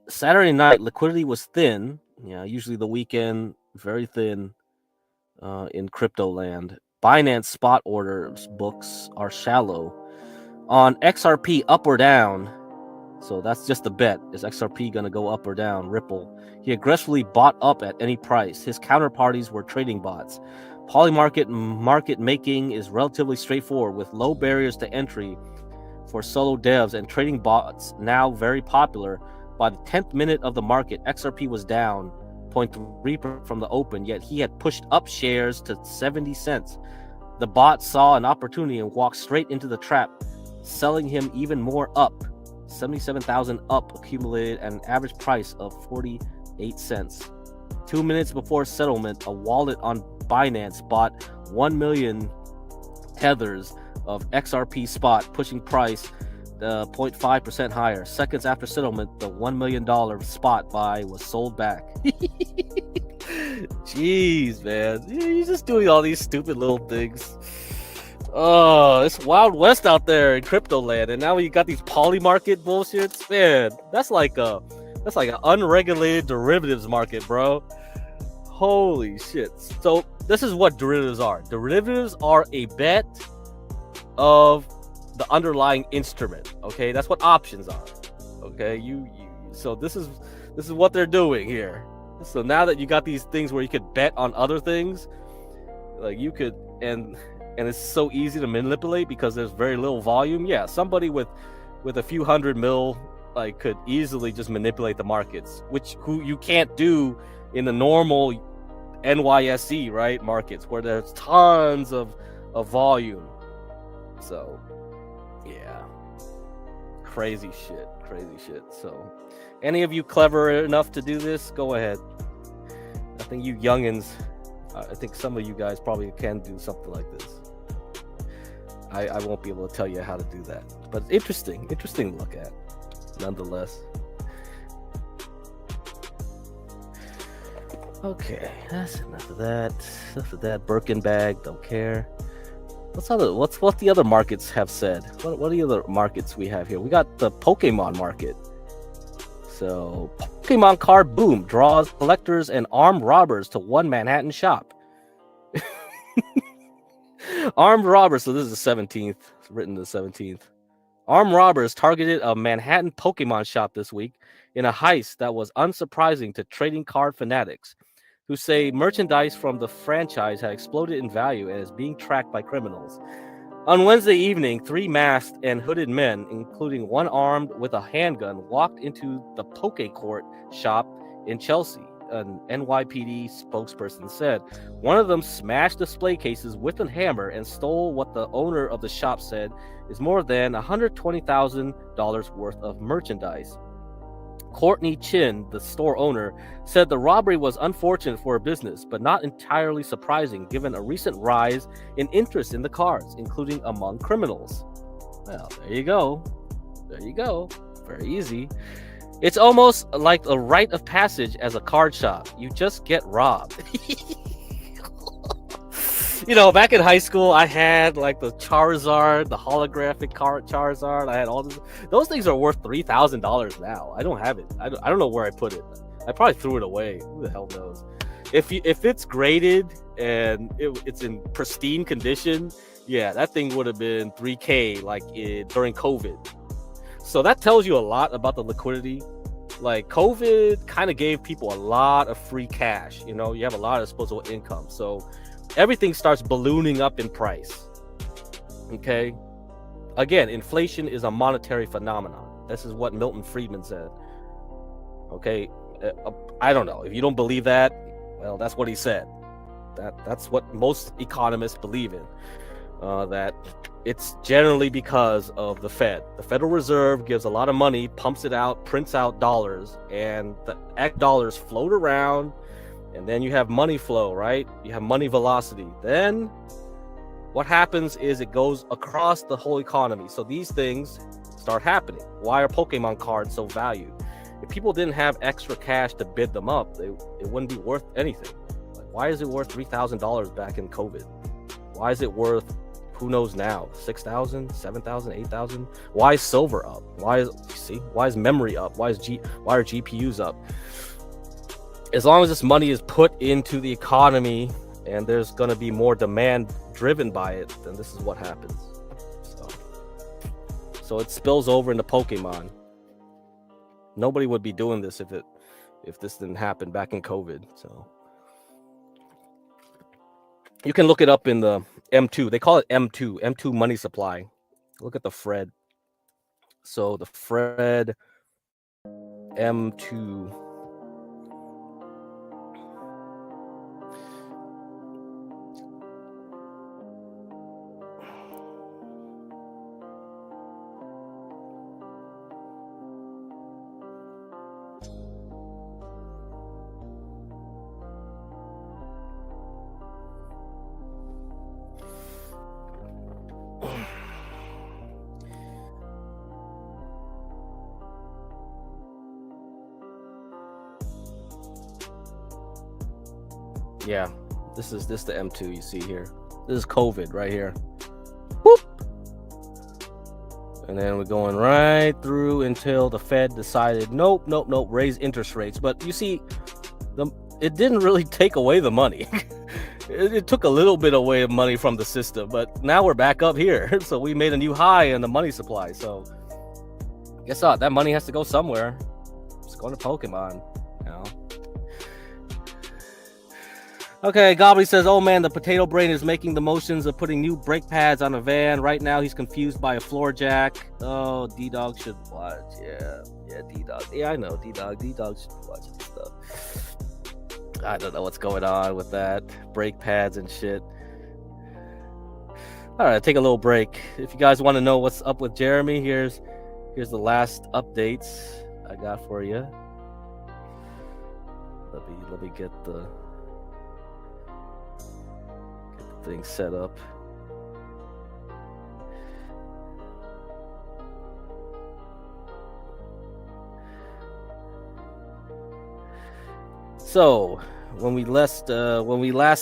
Saturday night, liquidity was thin. Yeah, usually the weekend, very thin in crypto land. Binance spot orders books are shallow. On XRP, up or down. So that's just the bet. Is XRP going to go up or down? Ripple. He aggressively bought up at any price. His counterparties were trading bots. Polymarket market making is relatively straightforward with low barriers to entry for solo devs and trading bots now very popular. By the 10th minute of the market, XRP was down 0.3% from the open, yet he had pushed up shares to 70 cents. The bot saw an opportunity and walked straight into the trap, selling him even more up. 77,000 up accumulated at an average price of 48 cents. 2 minutes before settlement, a wallet on Binance bought 1 million tethers of XRP spot, pushing price 0.5% higher. Seconds after settlement, the $1 million spot buy was sold back. Jeez, man. You're just doing all these stupid little things. Oh, it's Wild West out there in crypto land, and now you got these poly market bullshits. Man, that's like an unregulated derivatives market, bro. Holy shit. So this is what derivatives are. Derivatives are a bet of the underlying instrument. Okay, that's what options are. Okay, so this is what they're doing here. So now that you got these things where you could bet on other things, like you could, and it's so easy to manipulate because there's very little volume. Yeah, somebody with a few hundred mil like could easily just manipulate the markets, who you can't do in the normal NYSE, right, markets where there's tons of volume. So yeah, crazy shit. So, any of you clever enough to do this, go ahead. I think you youngins, I think some of you guys probably can do something like this. I won't be able to tell you how to do that, but interesting to look at, nonetheless. Okay, that's enough of that. Birkin bag, don't care. What the other markets have said? What are the other markets we have here? We got the Pokemon market. So Pokemon card boom draws collectors and armed robbers to one Manhattan shop. Armed robbers. So this is the 17th. It's written the 17th. Armed robbers targeted a Manhattan Pokemon shop this week in a heist that was unsurprising to trading card fanatics, who say merchandise from the franchise had exploded in value and is being tracked by criminals. On Wednesday evening, 3 masked and hooded men, including one armed with a handgun, walked into the Poke Court shop in Chelsea, an NYPD spokesperson said. One of them smashed display cases with a hammer and stole what the owner of the shop said is more than $120,000 worth of merchandise. Courtney Chin, the store owner, said the robbery was unfortunate for her business, but not entirely surprising given a recent rise in interest in the cards, including among criminals. Well, there you go. Very easy. It's almost like a rite of passage as a card shop. You just get robbed. You know, back in high school, I had like the Charizard, the holographic card Charizard. I had all this. Those things are worth $3,000 now. I don't have it. I don't know where I put it. I probably threw it away. Who the hell knows? If it's graded and it's in pristine condition, yeah, that thing would have been $3K during COVID. So that tells you a lot about the liquidity. Like COVID kind of gave people a lot of free cash. You know, you have a lot of disposable income. So everything starts ballooning up in price. Okay. Again, inflation is a monetary phenomenon. This is what Milton Friedman said. Okay. I don't know. If you don't believe that, well, that's what he said. That's what most economists believe in. That it's generally because of the Fed. The Federal Reserve gives a lot of money, pumps it out, prints out dollars, and the dollars float around. And then you have money flow, right? You have money velocity. Then what happens is it goes across the whole economy. So these things start happening. Why are Pokemon cards so valued? If people didn't have extra cash to bid them up, it wouldn't be worth anything. Like, why is it worth $3,000 back in COVID? Why is it worth, who knows now, $6,000, $7,000, $8,000? Why is silver up? Why is memory up? Why are GPUs up? As long as this money is put into the economy and there's going to be more demand driven by it, then this is what happens. So it spills over into Pokemon. Nobody would be doing this if this didn't happen back in COVID. So you can look it up in the M2. They call it M2 money supply. Look at the Fred. So the Fred M2. Yeah, this is the M2 you see here. This is COVID right here. Whoop. And then we're going right through until the Fed decided, nope, raise interest rates. But you see, it didn't really take away the money. It took a little bit away of money from the system, but now we're back up here. So we made a new high in the money supply. So guess what? That money has to go somewhere. It's going to Pokemon, you know. Okay, Goblin says, oh man, the potato brain is making the motions of putting new brake pads on a van. Right now, he's confused by a floor jack. Oh, D-Dog should watch. Yeah, D-Dog. Yeah, I know, D-Dog. D-Dog should watch this stuff. I don't know what's going on with that. Brake pads and shit. All right, take a little break. If you guys want to know what's up with Jeremy, here's Here's the last updates I got for you. Let me get the thing set up. So when we last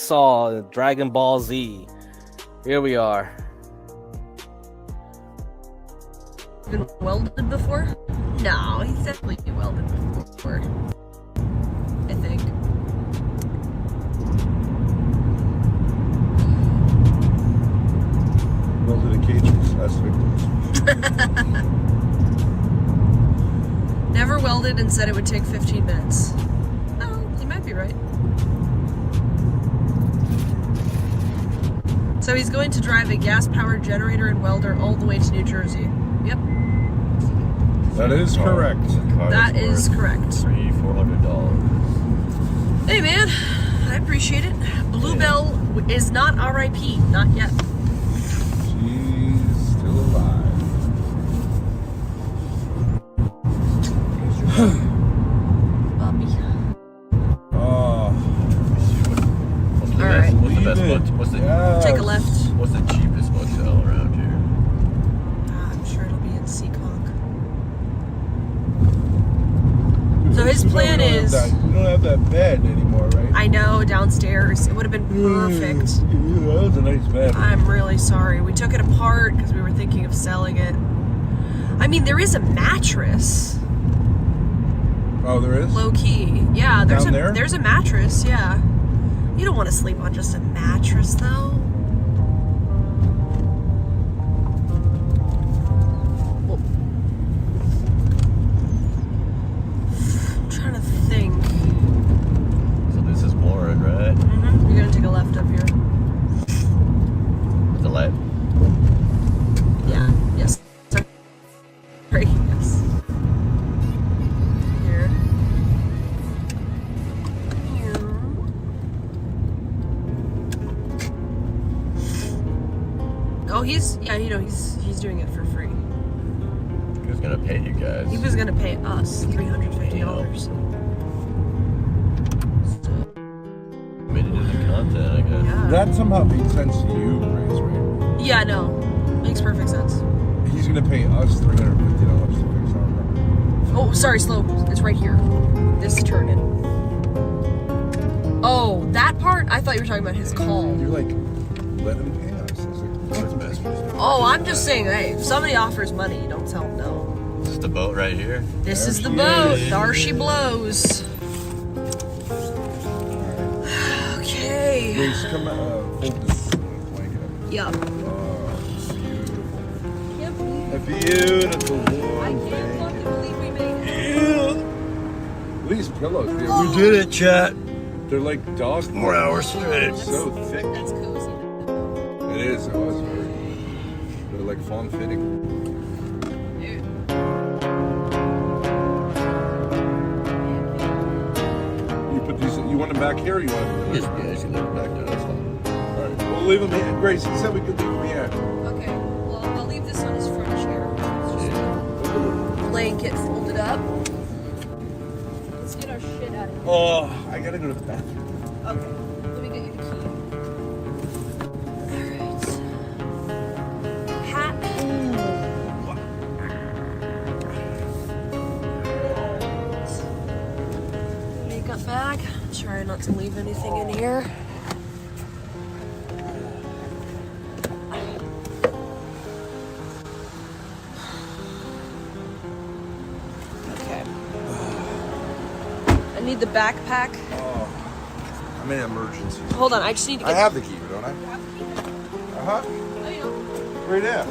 saw Dragon Ball Z, here we are. Been welded before? No, he's definitely been welded before. I think. Welded a cage for slash victims. Never welded and said it would take 15 minutes. No, you might be right. So he's going to drive a gas-powered generator and welder all the way to New Jersey. Yep. That is correct. That is correct. $400. Hey man, I appreciate it. Bluebell is not RIP, not yet. She's still alive. Bobby. Oh. Alright. What's the Take a left. What's the cheapest motel around here? I'm sure it'll be in Seekonk. So his plan is... We don't have that bed anymore, right? I know, downstairs. It would have been perfect. Yeah, that was a nice bed. I'm really sorry. We took it apart because we were thinking of selling it. I mean, there is a mattress. Oh, there is? Low key. Yeah, Down there? there's a mattress, yeah. You don't want to sleep on just a mattress, though. Well, I'm trying to think. So this is Warren, right? Mm-hmm. You're gonna take a left up here. The light. Yeah. Yes. Sorry. Yes. Here. Oh, he's doing it for free. Who's gonna pay you guys? He was gonna pay us $350. Committed to the content, I guess. Yeah. That somehow made sense to you, Grace, right? Yeah, no. Makes perfect sense. He's going to pay us $350 to fix our apartment. Oh, sorry, slow. It's right here. This turn in. Oh, that part? I thought you were talking about his call. You're like, let him pay us. I was like, What's best for us? Oh, I'm just saying, hey, if somebody offers money, you don't tell them no. Is this the boat right here? This There is the she boat. is. There she blows. Okay. Grace, come fold this blanket up. Yup. Oh, beautiful. A beautiful warm blanket. believe we made it. Yeah. These pillows, We did it, chat. they're like dog. 4 hours straight. So thick. That's cozy. It is. It was very. They're like form fitting. Dude. You put these. You want them back here? Or you want them? Yeah, you can leave it back there. That's fine. All right. We'll leave them here. Grace, you said we could leave them here. Okay, well, I'll leave this on his front chair. It's just a blanket folded up. Let's get our shit out of here. Oh, I gotta go to the bathroom. Okay, let me get you the key. Alright. Hat. Makeup bag. Try not to leave anything in here. Okay. I need the backpack. Oh, I'm in emergency. Hold on, I just need to I get... have the key, don't I? Uh-huh. Oh, you don't. Right there.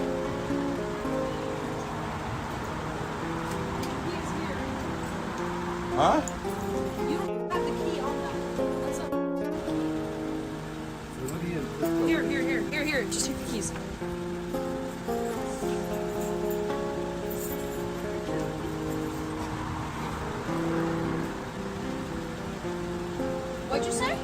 He's here. Huh? You don't have the key on that. That's not... Here. Just take the keys. What'd you say?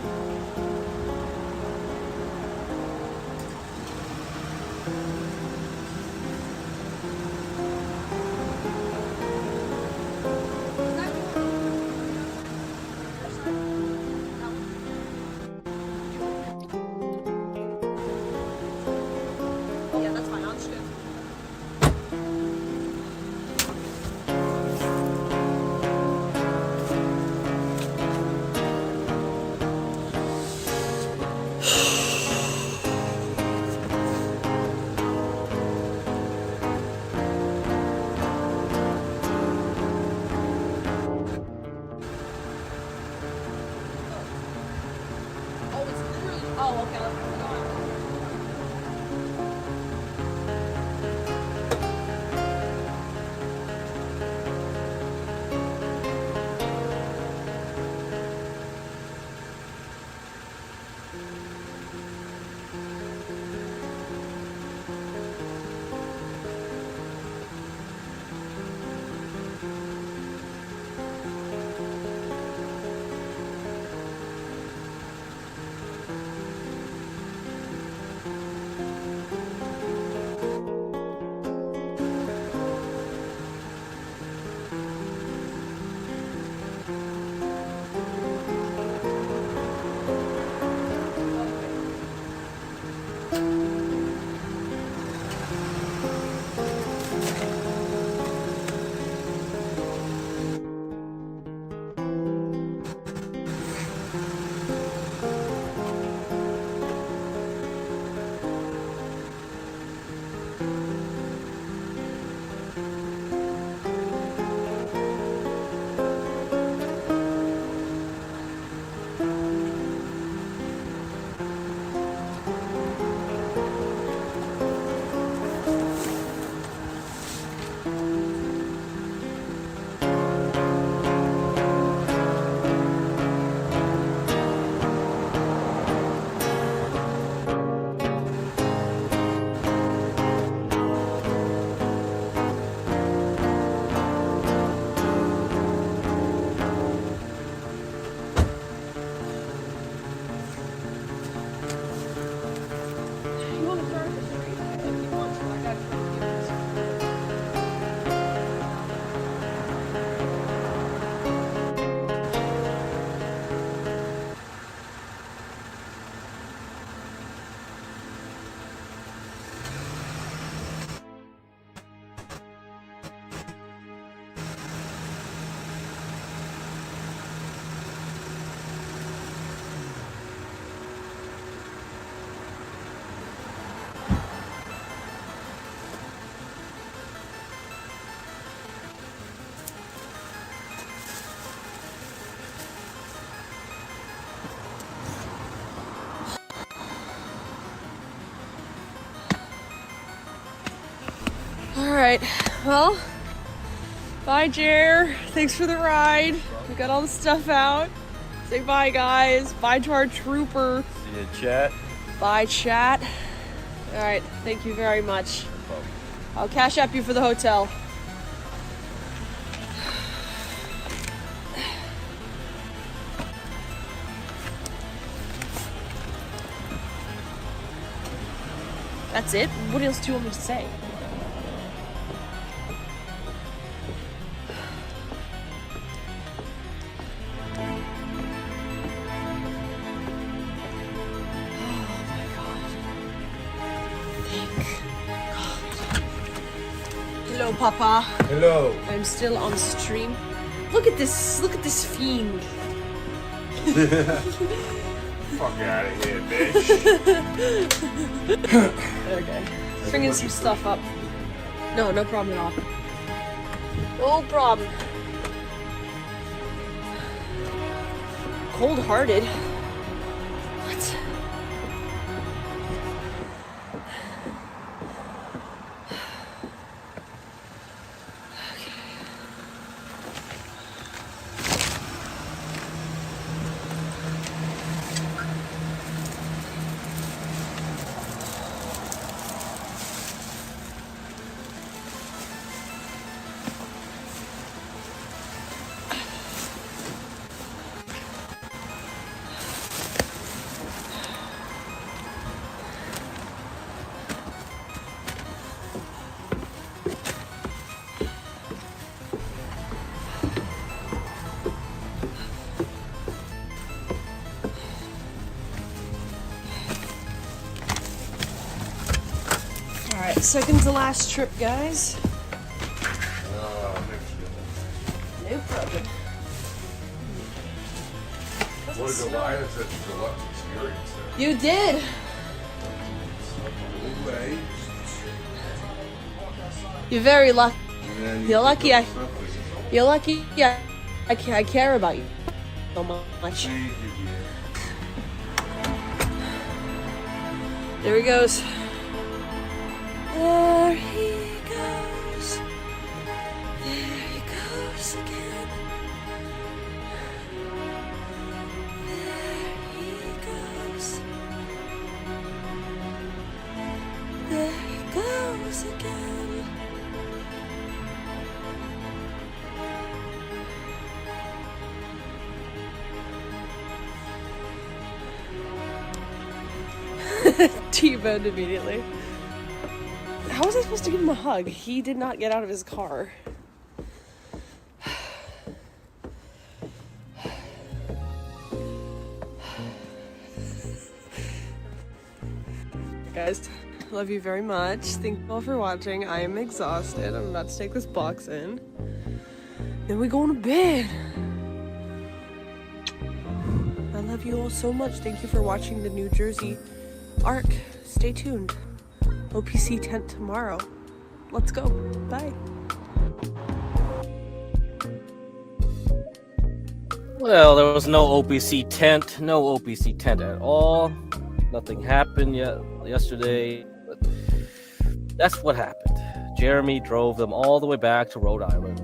You want to start with the street? If you want to, I got computers. Alright, well, bye Jer. Thanks for the ride. We got all the stuff out. Say bye guys. Bye to our trooper. See you, chat. Bye chat. Alright, thank you very much. I'll cash app you for the hotel. That's it? What else do you want me to say? Hello, Papa. Hello. I'm still on stream. Look at this fiend. Fuck out of here, bitch. Okay. Bringing some stuff up. No problem at all. No problem. Cold-hearted. What? Alright, second to last trip, guys. No problem. What is Elias said she's a lucky experience there. You did! Anyway, You're very lucky. and then You're lucky I- stuff was- You're lucky I care about you so much. Thank you, dear. There he goes. There he goes. There he goes again. There he goes. There he goes again. T-boned immediately. How was I supposed to give him a hug? He did not get out of his car. Guys, love you very much. Thank you all for watching. I am exhausted. I'm about to take this box in. Then we going to bed. I love you all so much. Thank you for watching the New Jersey arc. Stay tuned. OPC tent tomorrow. Let's go. Bye. Well, there was no OPC tent. No OPC tent at all. Nothing happened yesterday. But that's what happened. Jeremy drove them all the way back to Rhode Island.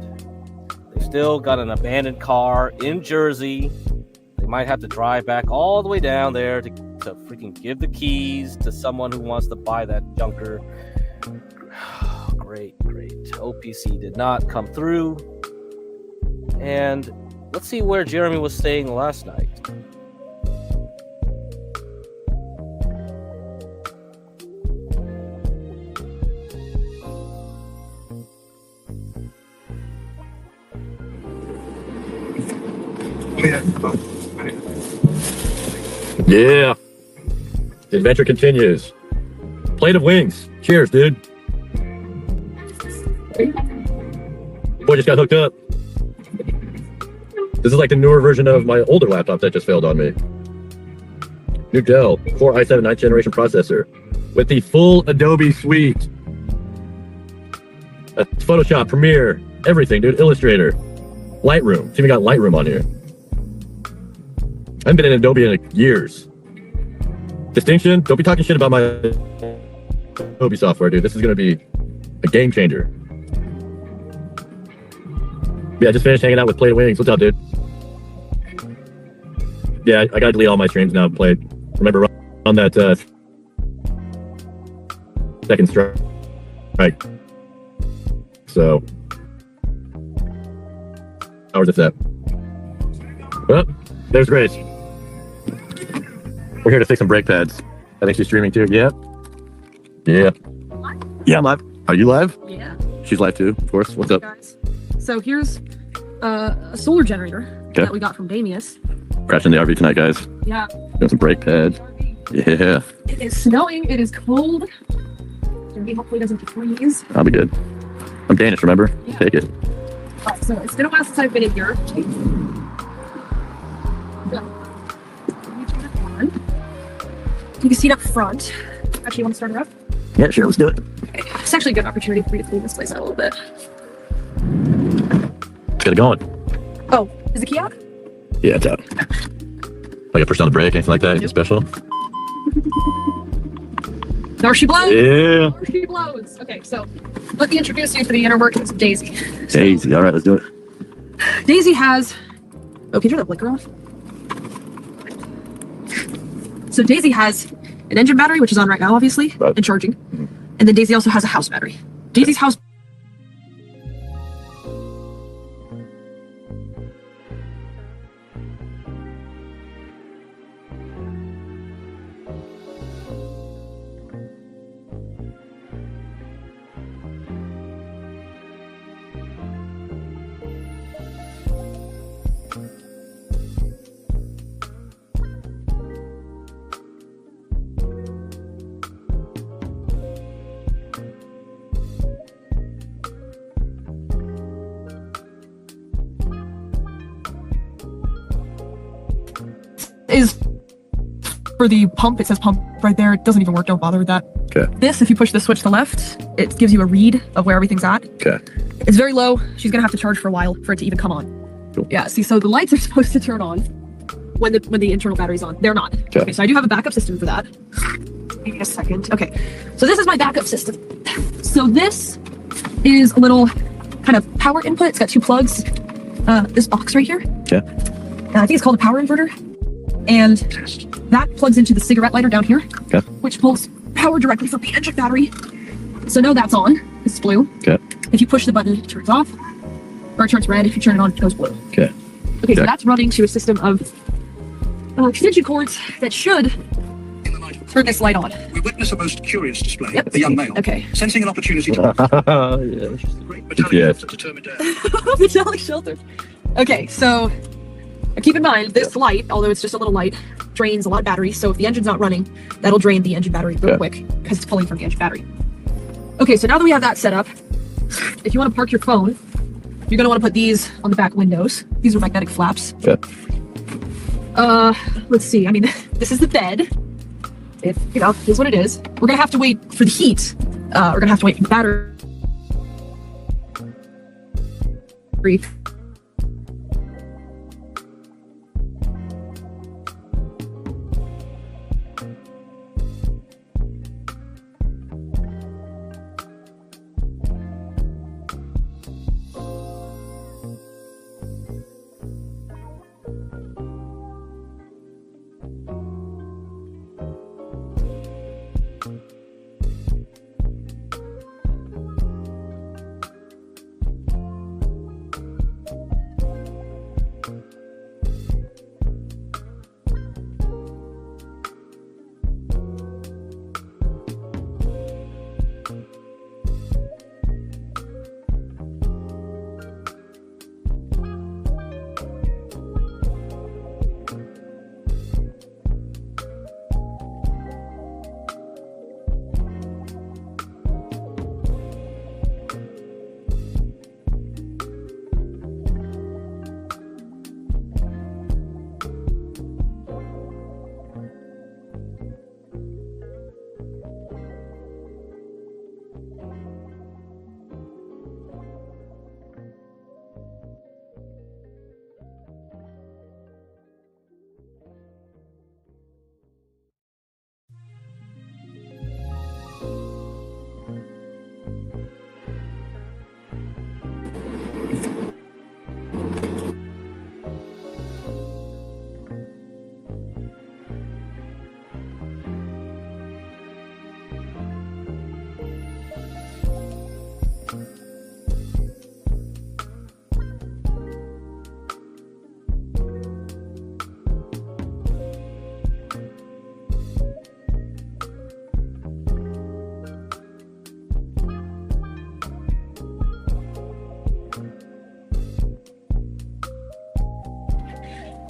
They still got an abandoned car in Jersey. They might have to drive back all the way down there to freaking give the keys to someone who wants to buy that junker. Great. OPC did not come through. And let's see where Jeremy was staying last night. Yeah. The adventure continues. Plate of wings. Cheers, dude. Boy just got hooked up. This is like the newer version of my older laptop that just failed on me. New Dell Core i7 9th generation processor with the full Adobe suite. That's Photoshop, Premiere, everything, dude. Illustrator, Lightroom. It's even got Lightroom on here. I haven't been in Adobe in years. Distinction, don't be talking shit about my Adobe software, dude. This is going to be a game changer. Yeah, I just finished hanging out with Plate of Wings. What's up, dude? Yeah, I gotta delete all my streams now. Play. Remember on that second strike. So, hours it's at. Well, there's Grace. We're here to fix some brake pads. I think she's streaming too. Yeah. Yeah. Yeah, I'm live. Are you live? Yeah. She's live too, of course. What's up? Guys. So here's a solar generator that we got from Damius. Crashing the RV tonight, guys. Yeah. Got some brake pads. Yeah. It is snowing. It is cold. RV hopefully doesn't freeze. I'll be good. I'm Danish, remember? Yeah. Take it. So it's been a while since I've been in here. You can see it up front. Actually, you want to start her up? Yeah, sure. Let's do it. Okay. It's actually a good opportunity for me to clean this place out a little bit. Let's get it going. Oh, is the key out? Yeah, it's out. Like I push down the brake, anything like that? Anything special? There she blows. Yeah. There she blows. Okay, so let me introduce you to the inner workings of Daisy. Daisy. All right, let's do it. Daisy has... Oh, can you turn the blinker off? So Daisy has an engine battery, which is on right now, obviously, and charging. And then Daisy also has a house battery. Daisy's house... is for the pump. It says pump right there. It doesn't even work. Don't bother with that. Okay. This, if you push the switch to left, it gives you a read of where everything's at. Okay. It's very low. She's gonna have to charge for a while for it to even come on. Cool. Yeah. See, so the lights are supposed to turn on when the internal battery's on. They're not. Okay. So I do have a backup system for that. Give me a second. Okay. So this is my backup system. So this is a little kind of power input. It's got two plugs. This box right here. Yeah. I think it's called a power inverter. And that plugs into the cigarette lighter down here, okay, which pulls power directly from the engine battery. So now that's on. It's blue. Okay. If you push the button, it turns off. Or it turns red. If you turn it on, it goes blue. Okay. Okay, so that's running to a system of extension cords that should turn this light on. We witness a most curious display. Yep. A young male, Okay. sensing an opportunity to Yeah. great battalion Yes. of determined Metallic shelter. Okay, so keep in mind, this light, although it's just a little light, drains a lot of battery. So if the engine's not running, that'll drain the engine battery real quick because it's pulling from the engine battery. Okay, so now that we have that set up, if you want to park your phone, you're going to want to put these on the back windows. These are magnetic flaps. Okay. Let's see. I mean, this is the bed. It, is what it is. We're gonna have to wait for the heat. We're gonna have to wait for the battery.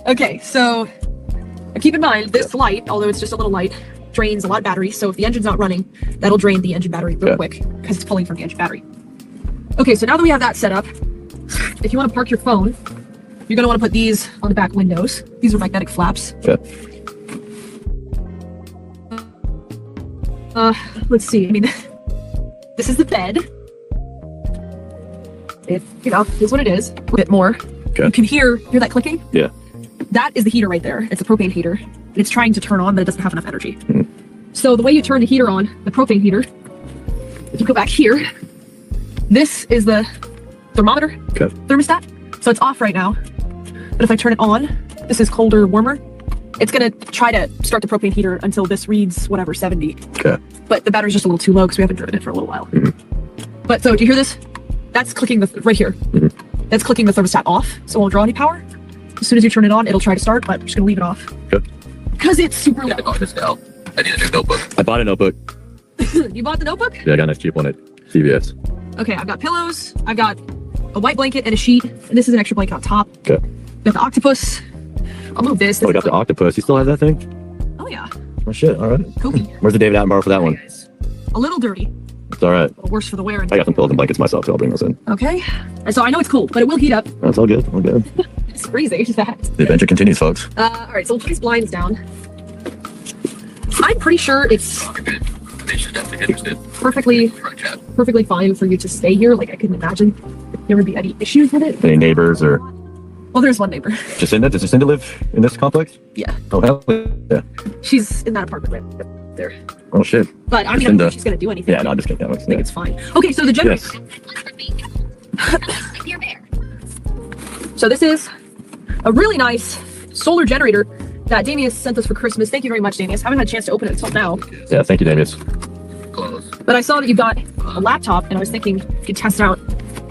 Okay, so keep in mind this light, although it's just a little light, drains a lot of battery. So if the engine's not running, that'll drain the engine battery real quick because it's pulling from the engine battery. Okay, so now that we have that set up, if you want to park your phone, you're gonna want to put these on the back windows. These are magnetic flaps. Let's see. I mean, this is the bed. It, is what it is. A bit more. You can hear that clicking? Yeah. That is the heater right there. It's a propane heater. And it's trying to turn on, but it doesn't have enough energy. So the way you turn the heater on, the propane heater, if you go back here, this is the thermometer, thermostat. So it's off right now. But if I turn it on, this is colder, warmer. It's gonna try to start the propane heater until this reads whatever, 70. But the battery's just a little too low because we haven't driven it for a little while. But so do you hear this? That's clicking right here. That's clicking the thermostat off, so it won't draw any power. As soon as you turn it on, it'll try to start, but I'm just gonna leave it off. Because it's super loud. I need a new notebook. I bought a notebook. You bought the notebook? Yeah, I got a nice cheap one at CVS. Okay, I've got pillows, I've got a white blanket and a sheet, and this is an extra blanket on top. Okay. Got the octopus. I'll move this. Oh, we got the octopus. You still have that thing? Oh yeah. Oh shit, alright. Kooky. Where's the David Attenborough for that one? A little dirty. It's alright. Worse for the wear. I got some pillows and blankets myself, so I'll bring those in. Okay. And so I know it's cold, but it will heat up. That's all good, all good. It's freezing, it's that. The adventure continues, folks. All right, so we'll put these blinds down. I'm pretty sure it's perfectly fine for you to stay here. Like, I couldn't imagine there would be any issues with it. Any neighbors or? Well, there's one neighbor. Jacinda? Does Jacinda live in this complex? Yeah. Oh, hell yeah. She's in that apartment right there. Oh, shit. But I mean, I don't think she's going to do anything. Yeah, no, I'm just kidding. I think it's fine. Okay, so the generator. So this is a really nice solar generator that Damius sent us for Christmas. Thank you very much, Damius. I haven't had a chance to open it until now. Yeah, thank you, Damius. But I saw that you got a laptop, and I was thinking you could test out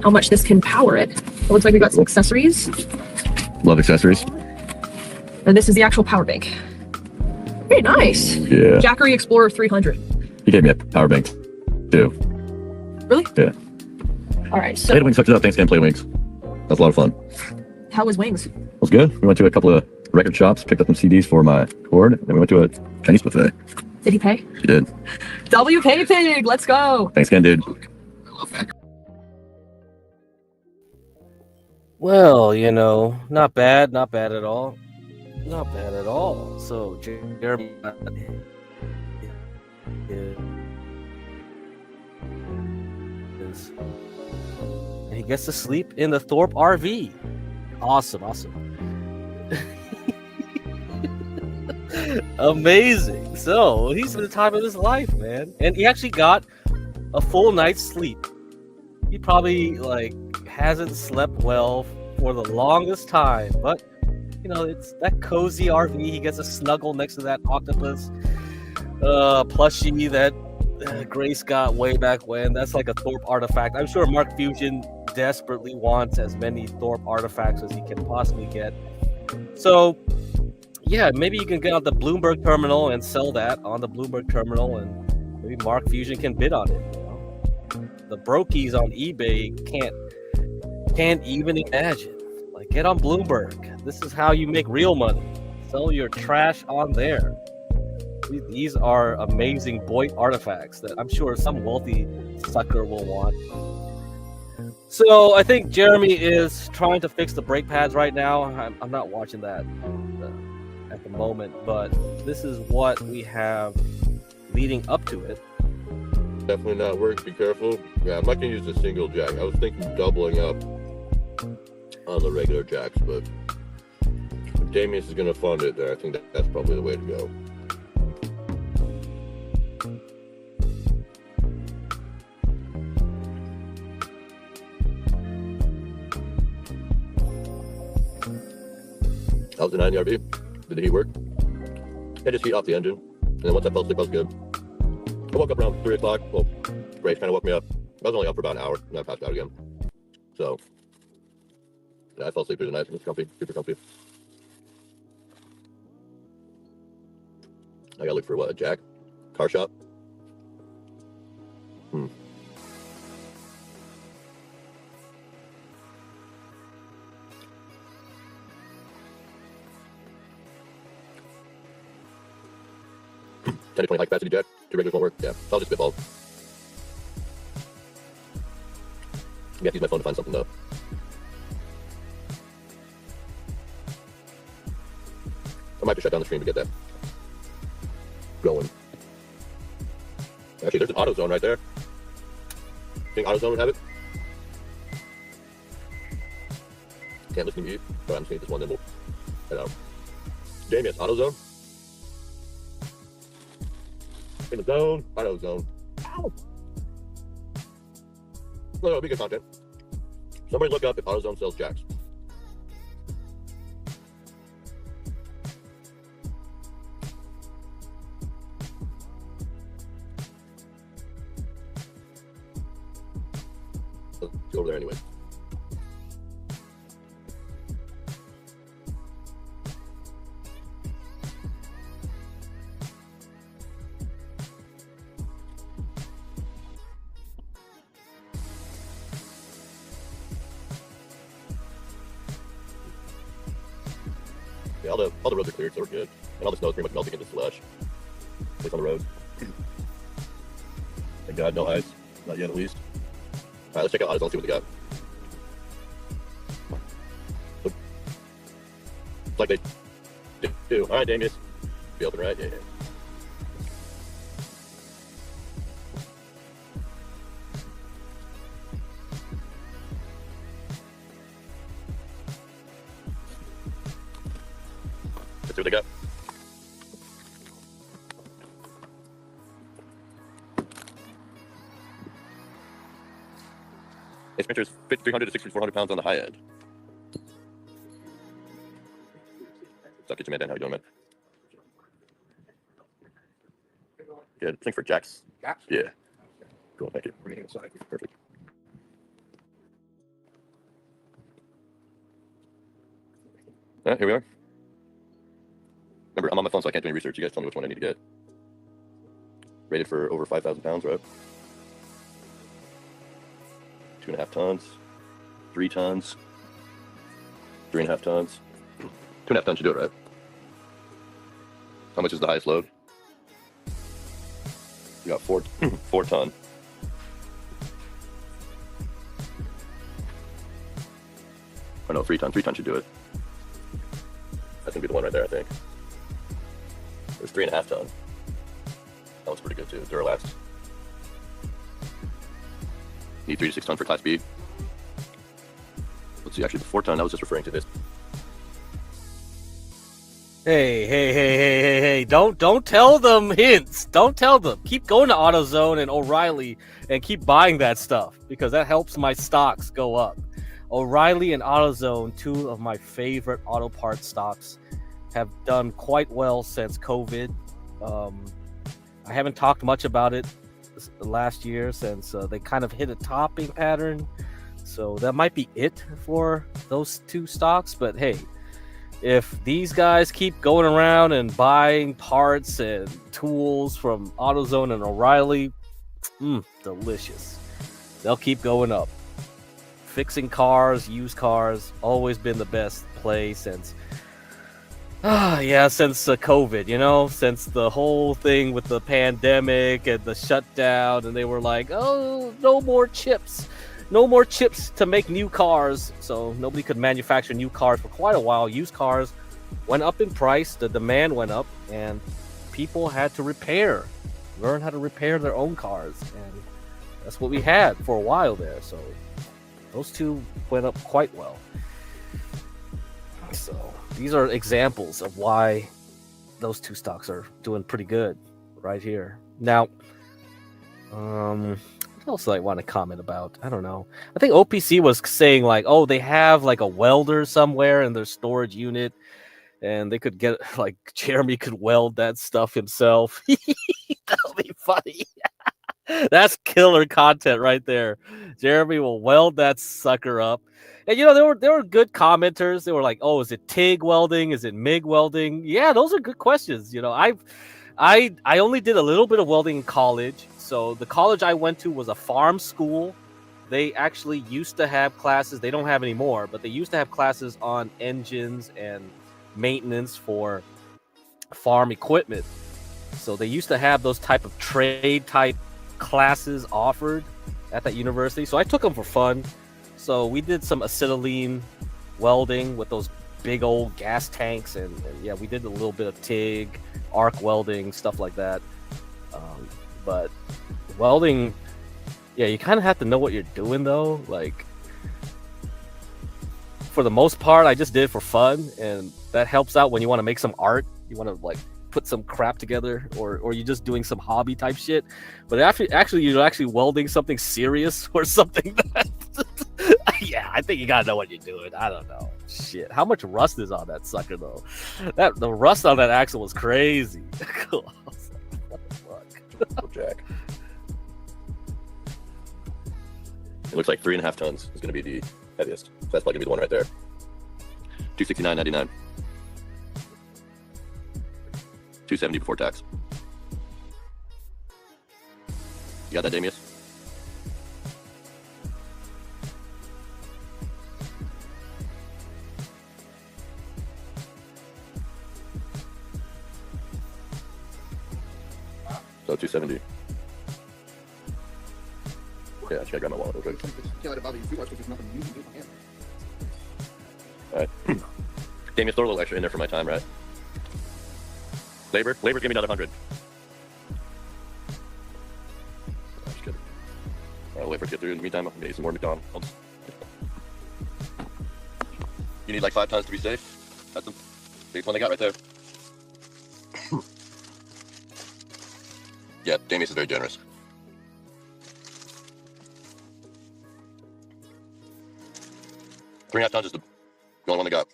how much this can power it. It looks like we got some accessories. Love accessories. And this is the actual power bank. Very nice. Yeah. Jackery Explorer 300. He gave me a power bank, too. Really? Yeah. All right, so Played Wings, hooked it up, thanks again, Play Wings. That's a lot of fun. how was Wings? It was good. We went to a couple of record shops, picked up some CDs for my cord, and we went to a Chinese buffet. Did he pay? She did. WK Pig, let's go. Thanks again, dude. Well, you know, not bad at all. Not bad at all. So, Jeremy, and he gets to sleep in the Thorpe RV. Awesome. Amazing. So he's in the time of his life, man, and he actually got a full night's sleep. He probably hasn't slept well for the longest time, but it's that cozy RV. He gets to snuggle next to that octopus plushie that Grace got way back when. That's like a Thorpe artifact. I'm sure Mark Fusion desperately wants as many Thorpe artifacts as he can possibly get. So yeah, maybe you can get on the Bloomberg terminal and sell that on the Bloomberg terminal, and maybe Mark Fusion can bid on it. The brokies on eBay can't even imagine. Get on Bloomberg. This is how you make real money. Sell your trash on there. These are amazing Boyd artifacts that I'm sure some wealthy sucker will want. So I think Jeremy is trying to fix the brake pads right now. I'm not watching that at the moment, but this is what we have leading up to it. Definitely not work. Be careful. Yeah, I'm not gonna use a single jack. I was thinking doubling up on the regular jacks, but if Damius is gonna fund it, then I think that's probably the way to go. How's the 9 RV? Did the heat work? I just heat off the engine, and then once I fell asleep, I was good. I woke up around 3 o'clock. Well, Grace kind of woke me up. I was only up for about an hour, and I passed out again. So, yeah, I fell asleep through the night. It was comfy, super comfy. I gotta look for what, a jack? Car shop? $10 to 20 high capacity jack. 2 regulars won't work. Yeah, I'll just spitball. I have to use my phone to find something though. I might have to shut down the stream to get that going. Actually, there's an AutoZone right there. Think AutoZone would have it? Can't listen to me, but I'm just gonna eat this one, then we'll head out. Damius, AutoZone? In the zone, AutoZone. Ow! No, it'll be good content. Somebody look up if AutoZone sells jacks. Let's go over there anyway. Yeah, all the roads are cleared, so we're good. And all the snow is pretty much melting into slush. At least on the road. Thank God, no ice. Not yet, at least. Alright, let's check out AutoZone, see what they got. It's like they do. Alright, Damius. Be open, right? Yeah. Let's see what they got. A Sprinter is 5,300 to 6,400 pounds on the high end. What's up, Kitchen Man Dan? How you doing, man? Good. Thanks for jacks. Jacks? Yeah. Cool, thank you. Perfect. Alright, here we are. Remember, I'm on my phone, so I can't do any research. You guys tell me which one I need to get. Rated for over 5,000 pounds, right? 2.5 tons, 3 tons, 3.5 tons. 2.5 tons should do it, right? How much is the highest load? We got 4 ton. Oh no, 3 ton. 3 ton should do it. That's gonna be the one right there, I think. There's 3.5 ton. That one's pretty good too. Duralast. Need 3 to 6 ton for Class B. Let's see, actually the 4 ton, I was just referring to this. Hey! Don't tell them hints. Don't tell them. Keep going to AutoZone and O'Reilly and keep buying that stuff because that helps my stocks go up. O'Reilly and AutoZone, 2 of my favorite auto parts stocks, have done quite well since COVID. I haven't talked much about it last year since they kind of hit a topping pattern. So that might be it for those 2 stocks. But hey, if these guys keep going around and buying parts and tools from AutoZone and O'Reilly, delicious. They'll keep going up. Fixing cars, used cars, always been the best play since since COVID, you know, since the whole thing with the pandemic and the shutdown, and they were like, oh, no more chips to make new cars. So nobody could manufacture new cars for quite a while. Used cars went up in price, the demand went up, and people had to learn how to repair their own cars, and that's what we had for a while there. So those 2 went up quite well. So these are examples of why those 2 stocks are doing pretty good right here. Now, what else do I want to comment about? I don't know. I think OPC was saying like, oh, they have like a welder somewhere in their storage unit, and they could get like Jeremy could weld that stuff himself. That'll be funny. That's killer content right there. Jeremy will weld that sucker up. And you know, there were good commenters. They were like, "Oh, is it TIG welding? Is it MIG welding?" Yeah, those are good questions. You know, I only did a little bit of welding in college. So the college I went to was a farm school. They actually used to have classes. They don't have anymore, but they used to have classes on engines and maintenance for farm equipment. So they used to have those type of trade type classes offered at that university. So I took them for fun. So we did some acetylene welding with those big old gas tanks, and yeah, we did a little bit of TIG, arc welding, stuff like that. But welding, yeah, you kind of have to know what you're doing though. Like, for the most part, I just did it for fun, and that helps out when you want to make some art. You want to like put some crap together, or you're just doing some hobby type shit. But actually you're actually welding something serious or something that yeah, I think you gotta know what you're doing. I don't know. Shit, how much rust is on that sucker though? The rust on that axle was crazy. Cool. What the fuck? Jack. It looks like 3.5 tons is going to be the heaviest. So that's probably going to be the one right there. $269.99. $270 before tax. You got that, Damius? So 270. Yeah, I just gotta grab my wallet real quick. Alright. Damius, throw a little extra in there for my time, right? Labor's give me another 100. Just kidding. I'll wait for it to get through. In the meantime, I'll get you some more McDonald's. You need like 5 tons to be safe. That's the biggest one they got right there. Yeah, Damius is very generous. $3.5 tons is the only one they got.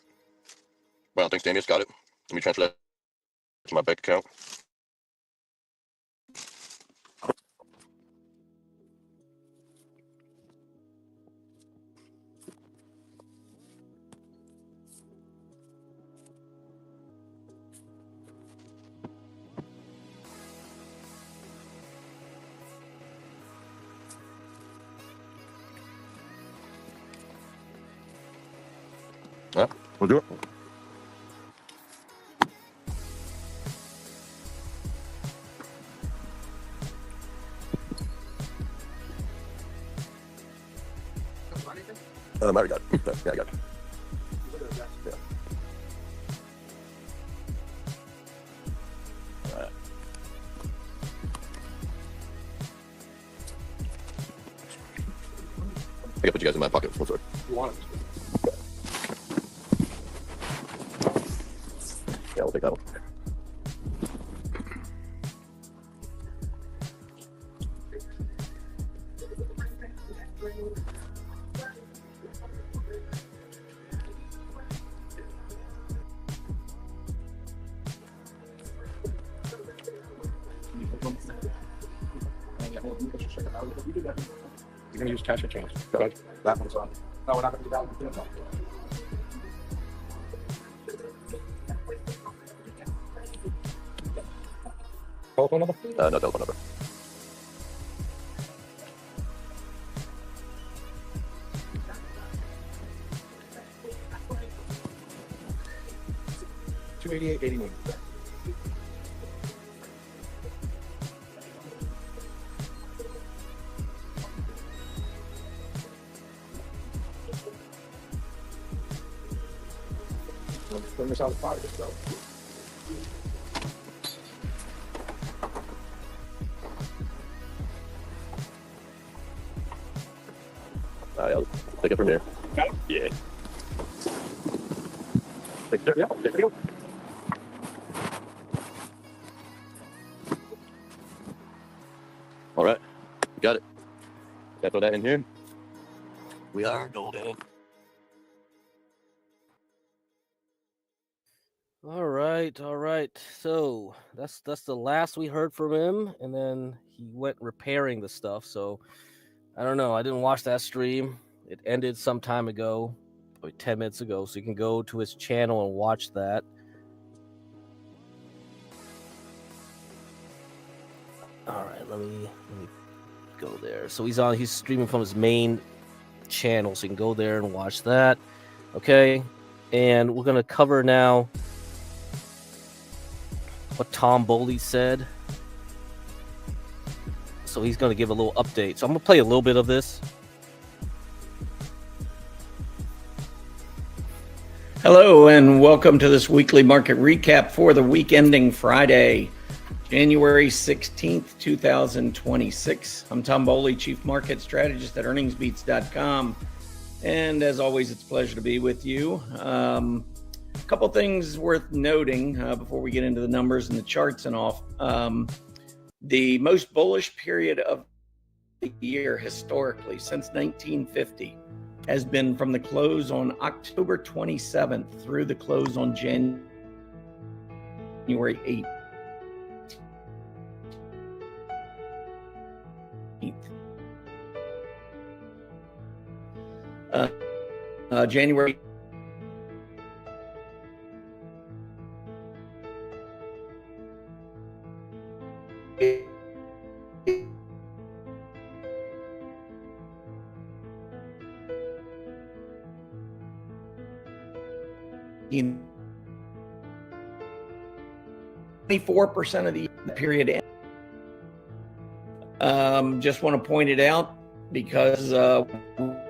Well, thanks, Damius. Got it. Let me transfer that to my bank account. Yeah, we'll do it. I already got it. Yeah, I got it. Yeah. All right. I can put you guys in my pocket. One sec. You want it? Yeah, we'll take that one. You're gonna use cash or change? Good. That one's on. No, we're not gonna do that one. Telephone number? No telephone number. $288.89. Bring this out of the pocket, so. I'll take it from here. Got it? Yeah. Take it. Yeah, there we go. All right, got it. Throw that in here. We are golden. All right. So that's the last we heard from him, and then he went repairing the stuff. So I don't know. I didn't watch that stream. It ended some time ago, probably 10 minutes ago. So you can go to his channel and watch that. All right, let me go there. So he's streaming from his main channel, so you can go there and watch that. Okay, and we're gonna cover now what Tom Boley said. So he's gonna give a little update. So I'm gonna play a little bit of this. Hello and welcome to this weekly market recap for the week ending Friday, January 16th, 2026. I'm Tom Boley, Chief Market Strategist at earningsbeats.com. And as always, it's a pleasure to be with you. A couple things worth noting before we get into the numbers and the charts and all. The most bullish period of the year historically since 1950 has been from the close on October 27th through the close on January 8th. January in 24% of the period. Just want to point it out because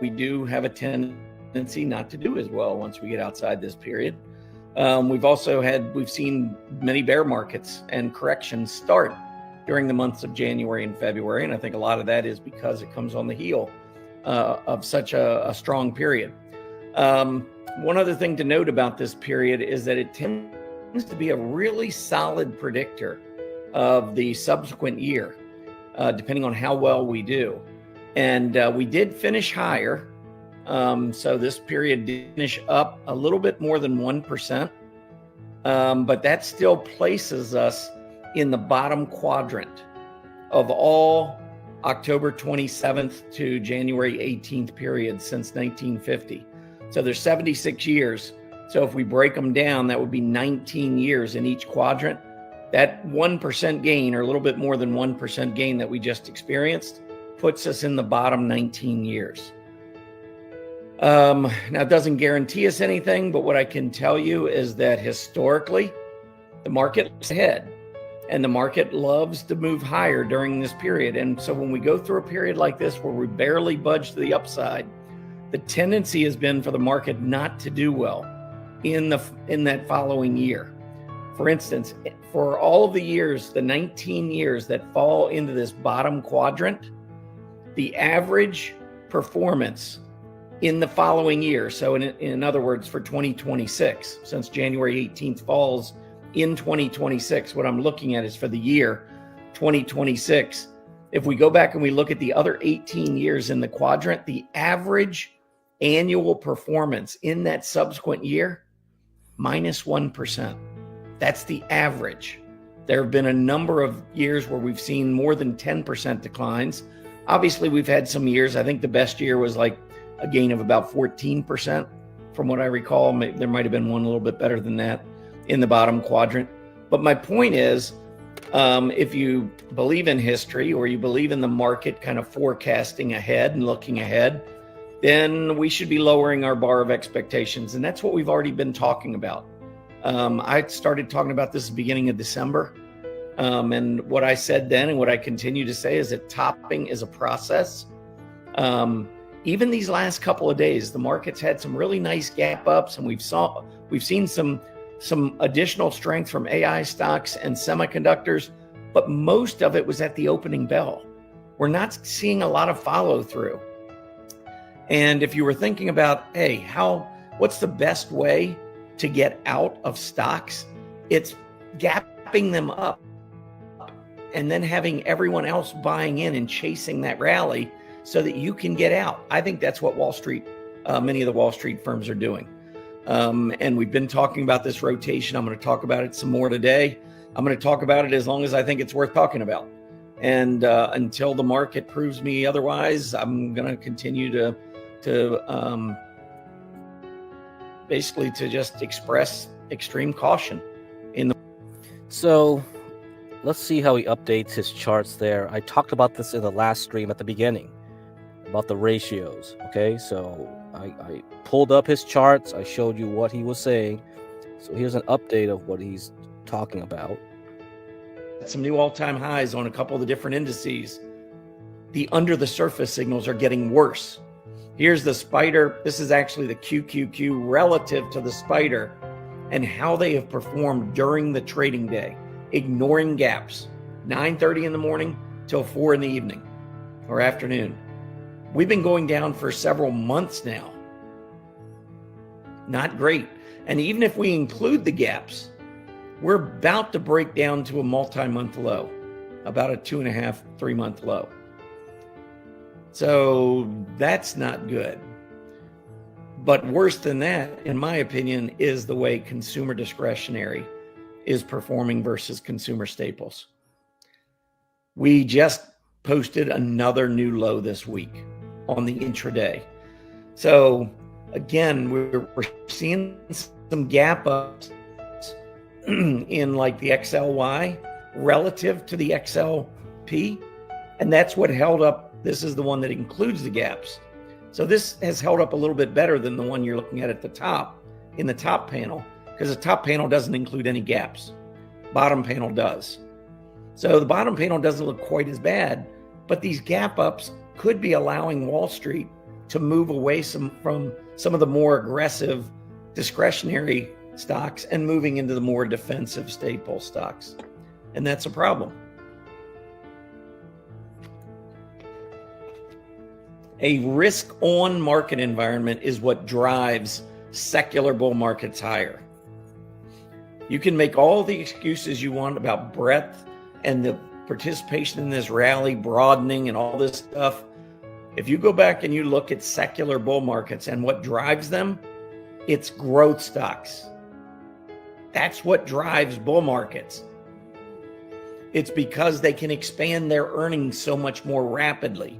we do have a tendency not to do as well once we get outside this period. We've seen many bear markets and corrections start during the months of January and February, and I think a lot of that is because it comes on the heel of such a strong period. One other thing to note about this period is that it tends to be a really solid predictor of the subsequent year, depending on how well we do. And we did finish higher. So this period did finish up a little bit more than 1%. But that still places us in the bottom quadrant of all October 27th to January 18th periods since 1950. So there's 76 years. So if we break them down, that would be 19 years in each quadrant. That 1% gain, or a little bit more than 1% gain that we just experienced, puts us in the bottom 19 years. Now, it doesn't guarantee us anything, but what I can tell you is that historically, the market is ahead, and the market loves to move higher during this period. And so when we go through a period like this where we barely budge to the upside, the tendency has been for the market not to do well in that following year. For instance, for all of the years, the 19 years that fall into this bottom quadrant, the average performance in the following year. So in other words, for 2026, since January 18th falls in 2026, what I'm looking at is for the year 2026. If we go back and we look at the other 18 years in the quadrant, the average annual performance in that subsequent year, -1%. That's the average. There have been a number of years where we've seen more than 10% declines. Obviously, we've had some years, I think the best year was like a gain of about 14%. From what I recall, there might have been one a little bit better than that in the bottom quadrant. But my point is, if you believe in history or you believe in the market kind of forecasting ahead and looking ahead, then we should be lowering our bar of expectations. And that's what we've already been talking about. I started talking about this at the beginning of December. And what I said then and what I continue to say is that topping is a process. Even these last couple of days, the market's had some really nice gap ups, and we've seen some additional strength from AI stocks and semiconductors, but most of it was at the opening bell. We're not seeing a lot of follow through. And if you were thinking about, hey, what's the best way to get out of stocks? It's gapping them up and then having everyone else buying in and chasing that rally so that you can get out. I think that's what Wall Street, many of the Wall Street firms are doing. And we've been talking about this rotation. I'm going to talk about it some more today. I'm going to talk about it as long as I think it's worth talking about. And until the market proves me otherwise, I'm going to continue to basically to just express extreme caution in the. So let's see how he updates his charts there. I talked about this in the last stream at the beginning about the ratios. Okay, so I pulled up his charts. I showed you what he was saying. So here's an update of what he's talking about. Some new all-time highs on a couple of the different indices. The under the surface signals are getting worse. Here's the spider. This is actually the QQQ relative to the spider and how they have performed during the trading day, ignoring gaps, 9:30 in the morning till 4 in the evening or afternoon. We've been going down for several months now. Not great. And even if we include the gaps, we're about to break down to a multi-month low, about a 2.5, 3-month low. So that's not good. But worse than that, in my opinion, is the way consumer discretionary is performing versus consumer staples. We just posted another new low this week on the intraday. So again, we're seeing some gap ups in like the XLY relative to the XLP. And that's what held up. This is the one that includes the gaps. So this has held up a little bit better than the one you're looking at the top, in the top panel, because the top panel doesn't include any gaps. Bottom panel does. So the bottom panel doesn't look quite as bad, but these gap ups could be allowing Wall Street to move away from some of the more aggressive discretionary stocks and moving into the more defensive staple stocks. And that's a problem. A risk-on market environment is what drives secular bull markets higher. You can make all the excuses you want about breadth and the participation in this rally, broadening and all this stuff. If you go back and you look at secular bull markets and what drives them, it's growth stocks. That's what drives bull markets. It's because they can expand their earnings so much more rapidly.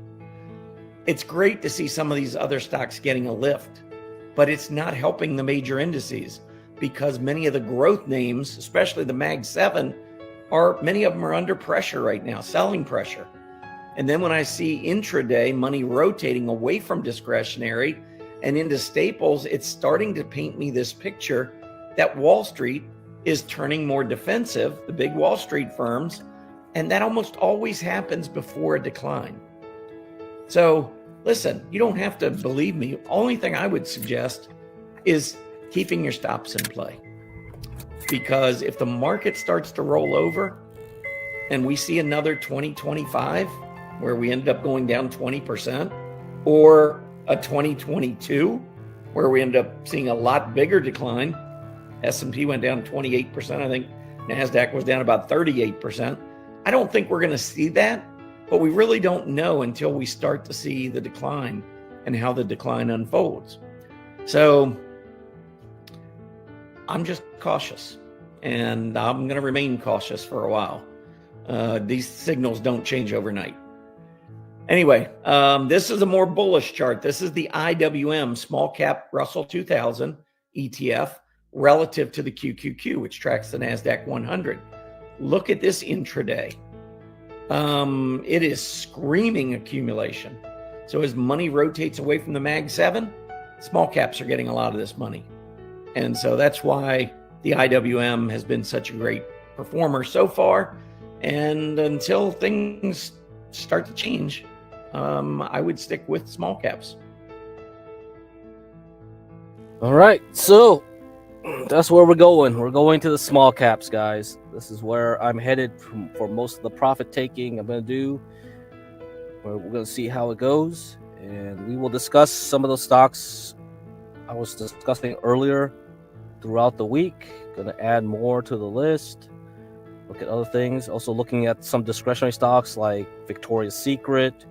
It's great to see some of these other stocks getting a lift, but it's not helping the major indices because many of the growth names, especially the Mag 7, many of them are under pressure right now, selling pressure. And then when I see intraday money rotating away from discretionary and into staples, it's starting to paint me this picture that Wall Street is turning more defensive, the big Wall Street firms, and that almost always happens before a decline. So listen, you don't have to believe me. Only thing I would suggest is keeping your stops in play. Because if the market starts to roll over and we see another 2025 where we ended up going down 20%, or a 2022 where we ended up seeing a lot bigger decline. S&P went down 28%. I think NASDAQ was down about 38%. I don't think we're going to see that, but we really don't know until we start to see the decline and how the decline unfolds. So I'm just cautious, and I'm going to remain cautious for a while. These signals don't change overnight. Anyway, this is a more bullish chart. This is the IWM Small Cap Russell 2000 ETF relative to the QQQ, which tracks the NASDAQ 100. Look at this intraday. It is screaming accumulation. So as money rotates away from the Mag 7, small caps are getting a lot of this money. And so that's why the IWM has been such a great performer so far. And until things start to change, I would stick with small caps. All right, so that's where we're going. We're going to the small caps, guys. This is where I'm headed for most of the profit taking I'm going to do. We're going to see how it goes, and we will discuss some of those stocks I was discussing earlier throughout the week. Going to add more to the list. Look at other things. Also looking at some discretionary stocks like Victoria's Secret.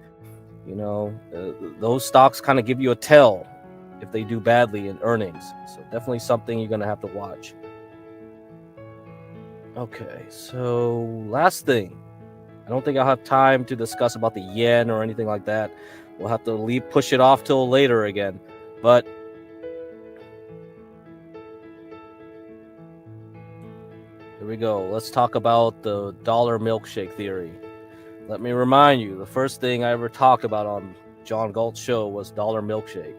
You know, those stocks kind of give you a tell if they do badly in earnings. So definitely something you're going to have to watch. Okay, so last thing. I don't think I'll have time to discuss about the yen or anything like that. We'll have to push it off till later again. But here we go. Let's talk about the dollar milkshake theory. Let me remind you, the first thing I ever talked about on John Galt's show was dollar milkshake.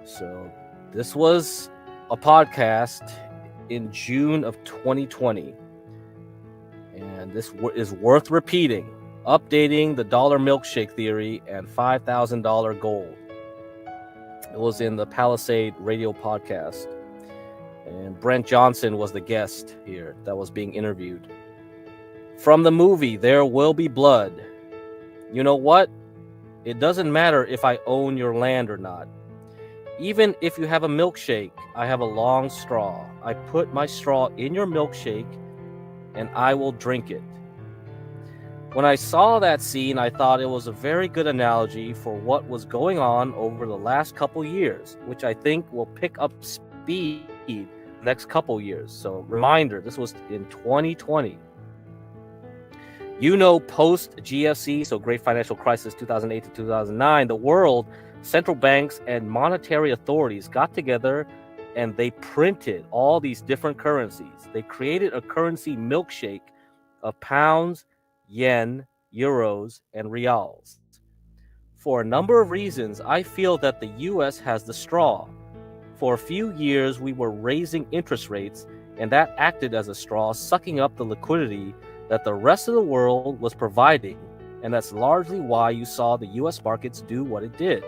So this was a podcast in June of 2020. And this is worth repeating. Updating the dollar milkshake theory and $5,000 gold. It was in the Palisade radio podcast. And Brent Johnson was the guest here that was being interviewed. From the movie, There Will Be Blood. You know what? It doesn't matter if I own your land or not. Even if you have a milkshake, I have a long straw. I put my straw in your milkshake and I will drink it. When I saw that scene, I thought it was a very good analogy for what was going on over the last couple years, which I think will pick up speed the next couple years. So reminder, this was in 2020. You know, post GFC, so Great Financial Crisis 2008 to 2009, the world, central banks and monetary authorities got together and they printed all these different currencies. They created a currency milkshake of pounds, yen, euros, and reals. For a number of reasons, I feel that the US has the straw. For a few years, we were raising interest rates, and that acted as a straw, sucking up the liquidity that the rest of the world was providing, and that's largely why you saw the US markets do what it did.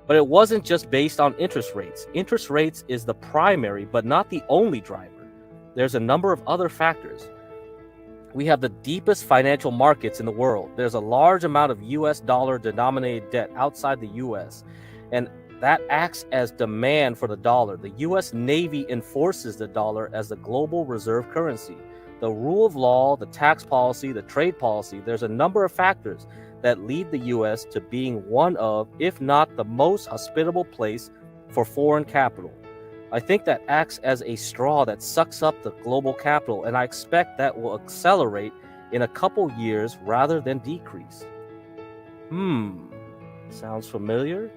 But it wasn't just based on interest rates. Interest rates is the primary, but not the only driver. There's a number of other factors. We have the deepest financial markets in the world. There's a large amount of US dollar denominated debt outside the US, and that acts as demand for the dollar. The US Navy enforces the dollar as the global reserve currency. The rule of law, the tax policy, the trade policy, there's a number of factors that lead the US to being one of, if not the most hospitable place for foreign capital. I think that acts as a straw that sucks up the global capital, and I expect that will accelerate in a couple years rather than decrease. Sounds familiar?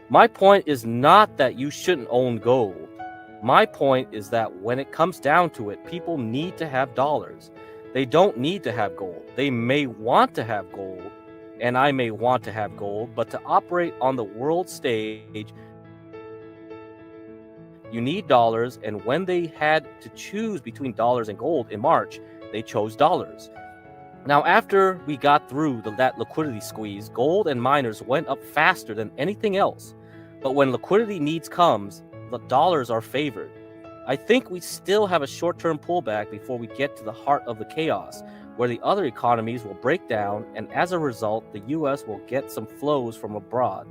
My point is not that you shouldn't own gold. My point is that when it comes down to it, people need to have dollars. They don't need to have gold. They may want to have gold, and I may want to have gold, but to operate on the world stage, you need dollars, and when they had to choose between dollars and gold in March, they chose dollars. Now, after we got through that liquidity squeeze, gold and miners went up faster than anything else. But when liquidity needs comes, the dollars are favored. I think we still have a short-term pullback before we get to the heart of the chaos. where the other economies will break down, and as a result, the US will get some flows from abroad.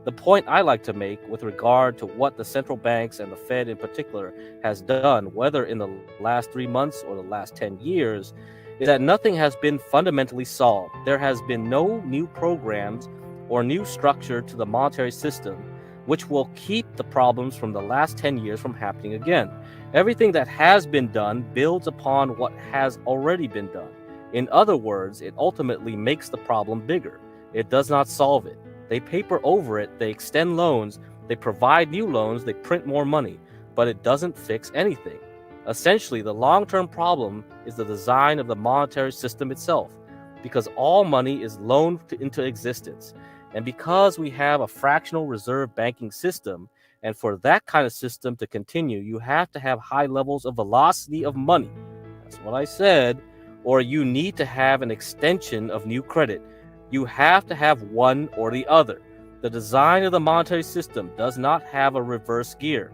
The point I like to make with regard to what the central banks and the Fed in particular has done, whether in the last 3 months or the last 10 years, is that nothing has been fundamentally solved. There has been no new programs or new structure to the monetary system which will keep the problems from the last 10 years from happening again. Everything that has been done builds upon what has already been done. In other words, it ultimately makes the problem bigger. It does not solve it. They paper over it, they extend loans, they provide new loans, they print more money, but it doesn't fix anything. Essentially, the long-term problem is the design of the monetary system itself, because all money is loaned into existence. And because we have a fractional reserve banking system, and for that kind of system to continue, you have to have high levels of velocity of money. That's what I said. Or you need to have an extension of new credit. You have to have one or the other. The design of the monetary system does not have a reverse gear.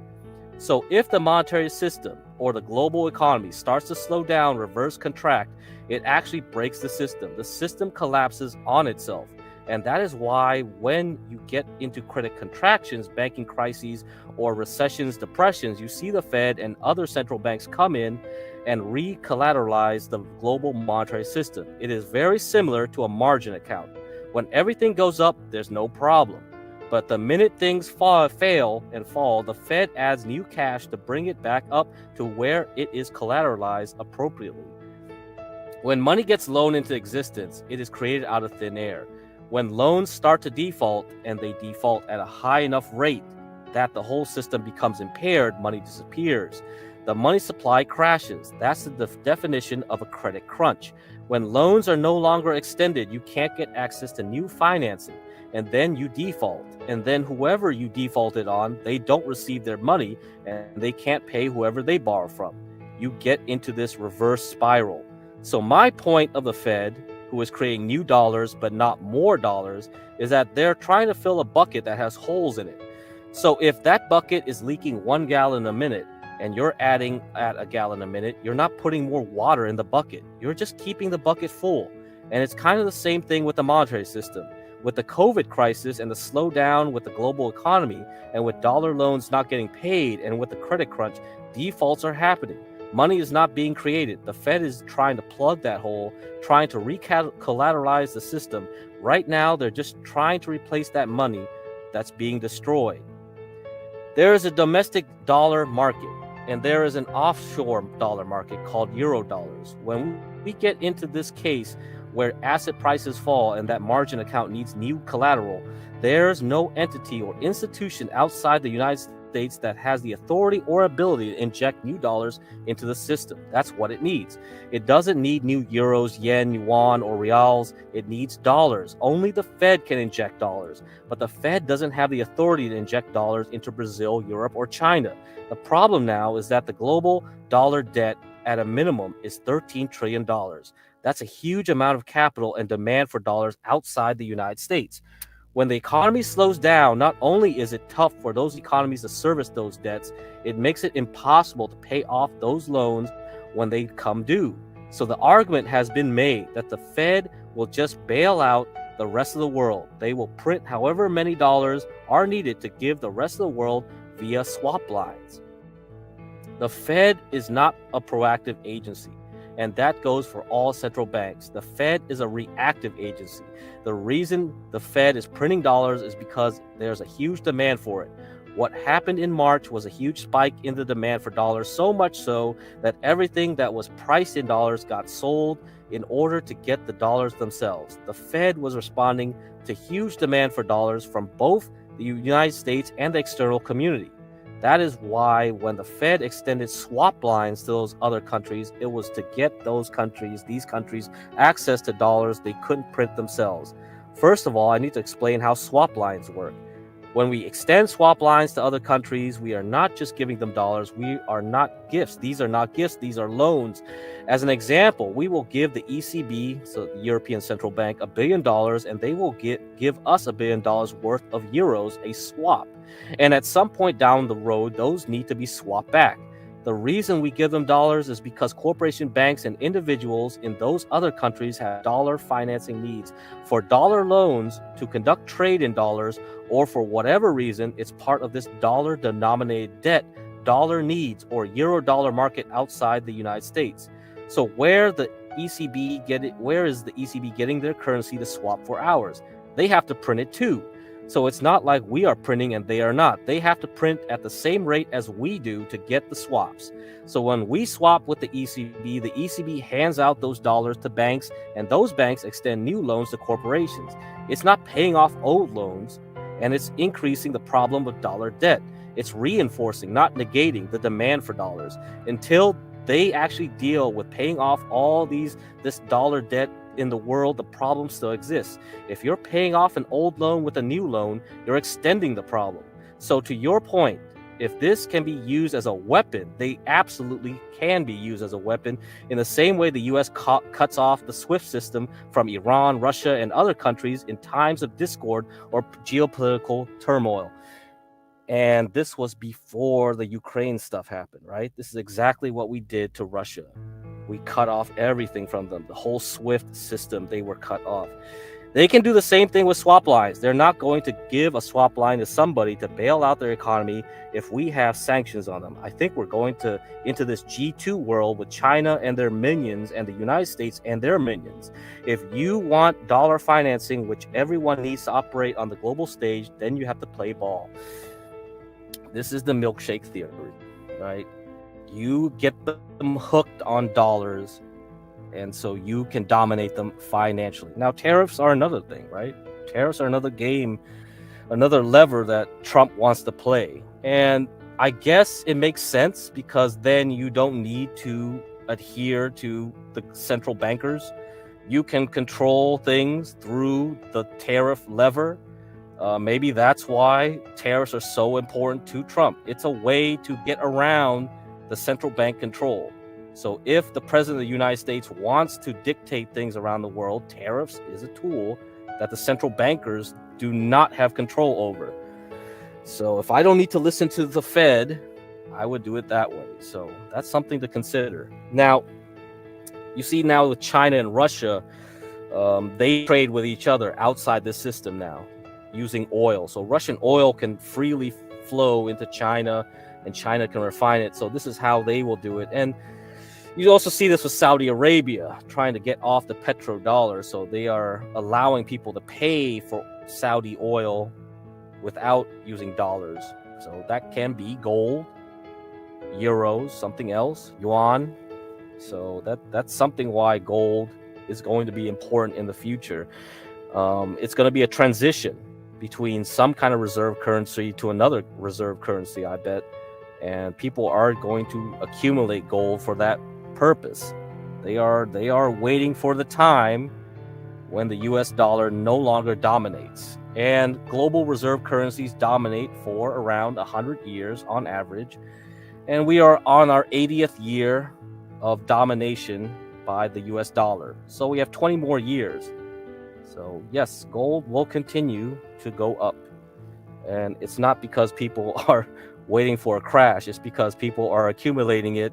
So if the monetary system or the global economy starts to slow down, reverse contract, it actually breaks the system. The system collapses on itself. And that is why when you get into credit contractions, banking crises, or recessions, depressions, you see the Fed and other central banks come in and re-collateralize the global monetary system. It is very similar to a margin account. When everything goes up, there's no problem. But the minute things fail and fall, the Fed adds new cash to bring it back up to where it is collateralized appropriately. When money gets loaned into existence, it is created out of thin air. When loans start to default, and they default at a high enough rate that the whole system becomes impaired, money disappears. The money supply crashes. That's the definition of a credit crunch. When loans are no longer extended, you can't get access to new financing, and then you default. And then whoever you defaulted on, they don't receive their money, and they can't pay whoever they borrow from. You get into this reverse spiral. So my point of the Fed, who is creating new dollars but not more dollars, is that they're trying to fill a bucket that has holes in it. So if that bucket is leaking 1 gallon a minute and you're adding at a gallon a minute, you're not putting more water in the bucket. You're just keeping the bucket full. And it's kind of the same thing with the monetary system. With the COVID crisis and the slowdown with the global economy, and with dollar loans not getting paid, and with the credit crunch, defaults are happening. Money is not being created. The Fed is trying to plug that hole, trying to recollateralize the system. Right now, they're just trying to replace that money that's being destroyed. There is a domestic dollar market, and there is an offshore dollar market called euro dollars. When we get into this case where asset prices fall and that margin account needs new collateral, there's no entity or institution outside the United States that has the authority or ability to inject new dollars into the system. That's what it needs. It doesn't need new euros, yen, yuan, or reals. It needs dollars. Only the Fed can inject dollars. But the Fed doesn't have the authority to inject dollars into Brazil, Europe, or China. The problem now is that the global dollar debt at a minimum is $13 trillion. That's a huge amount of capital and demand for dollars outside the United States. When the economy slows down, not only is it tough for those economies to service those debts, it makes it impossible to pay off those loans when they come due. So the argument has been made that the Fed will just bail out the rest of the world. They will print however many dollars are needed to give the rest of the world via swap lines. The Fed is not a proactive agency, and that goes for all central banks. The Fed is a reactive agency. The reason the Fed is printing dollars is because there's a huge demand for it. What happened in March was a huge spike in the demand for dollars, so much so that everything that was priced in dollars got sold in order to get the dollars themselves. The Fed was responding to huge demand for dollars from both the United States and the external community. That is why when the Fed extended swap lines to those other countries, it was to get these countries, access to dollars they couldn't print themselves. First of all, I need to explain how swap lines work. When we extend swap lines to other countries, we are not just giving them dollars. We are not gifts. These are not gifts. These are loans. As an example, we will give the ECB, so the European Central Bank, $1 billion, and they will give us $1 billion worth of euros, a swap. And at some point down the road, those need to be swapped back. The reason we give them dollars is because corporation banks and individuals in those other countries have dollar financing needs for dollar loans to conduct trade in dollars, or for whatever reason, it's part of this dollar denominated debt, dollar needs, or euro dollar market outside the United States. So where is the ECB getting their currency to swap for ours? They have to print it too. So it's not like we are printing and they are not. They have to print at the same rate as we do to get the swaps. So when we swap with the ECB hands out those dollars to banks, and those banks extend new loans to corporations. It's not paying off old loans, and it's increasing the problem of dollar debt. It's reinforcing, not negating, the demand for dollars. Until they actually deal with paying off all this dollar debt in the world, the problem still exists. If you're paying off an old loan with a new loan, you're extending the problem. So to your point, if this can be used as a weapon, they absolutely can be used as a weapon in the same way the US cuts off the SWIFT system from Iran, Russia, and other countries in times of discord or geopolitical turmoil. And this was before the Ukraine stuff happened, right? This is exactly what we did to Russia. We cut off everything from them. The whole SWIFT system, they were cut off. They can do the same thing with swap lines. They're not going to give a swap line to somebody to bail out their economy if we have sanctions on them. I think we're going into this G2 world with China and their minions and the United States and their minions. If you want dollar financing, which everyone needs to operate on the global stage, then you have to play ball. This is the milkshake theory, right? You get them hooked on dollars, and so you can dominate them financially. Now, tariffs are another thing, right? Tariffs are another game, another lever that Trump wants to play. And I guess it makes sense because then you don't need to adhere to the central bankers. You can control things through the tariff lever. Maybe that's why tariffs are so important to Trump. It's a way to get around the central bank control. So if the president of the United States wants to dictate things around the world, tariffs is a tool that the central bankers do not have control over. So if I don't need to listen to the Fed, I would do it that way. So that's something to consider. Now, you see now with China and Russia, they trade with each other outside this system now using oil. So Russian oil can freely flow into China, and China can refine it. So this is how they will do it. And you also see this with Saudi Arabia trying to get off the petrodollar. So they are allowing people to pay for Saudi oil without using dollars. So that can be gold, euros, something else, yuan. So that's something why gold is going to be important in the future. It's going to be a transition between some kind of reserve currency to another reserve currency, I bet. And people are going to accumulate gold for that purpose. They are waiting for the time when the US dollar no longer dominates. And global reserve currencies dominate for around 100 years on average. And we are on our 80th year of domination by the US dollar. So we have 20 more years. So yes, gold will continue to go up. And it's not because people are waiting for a crash. It's because people are accumulating it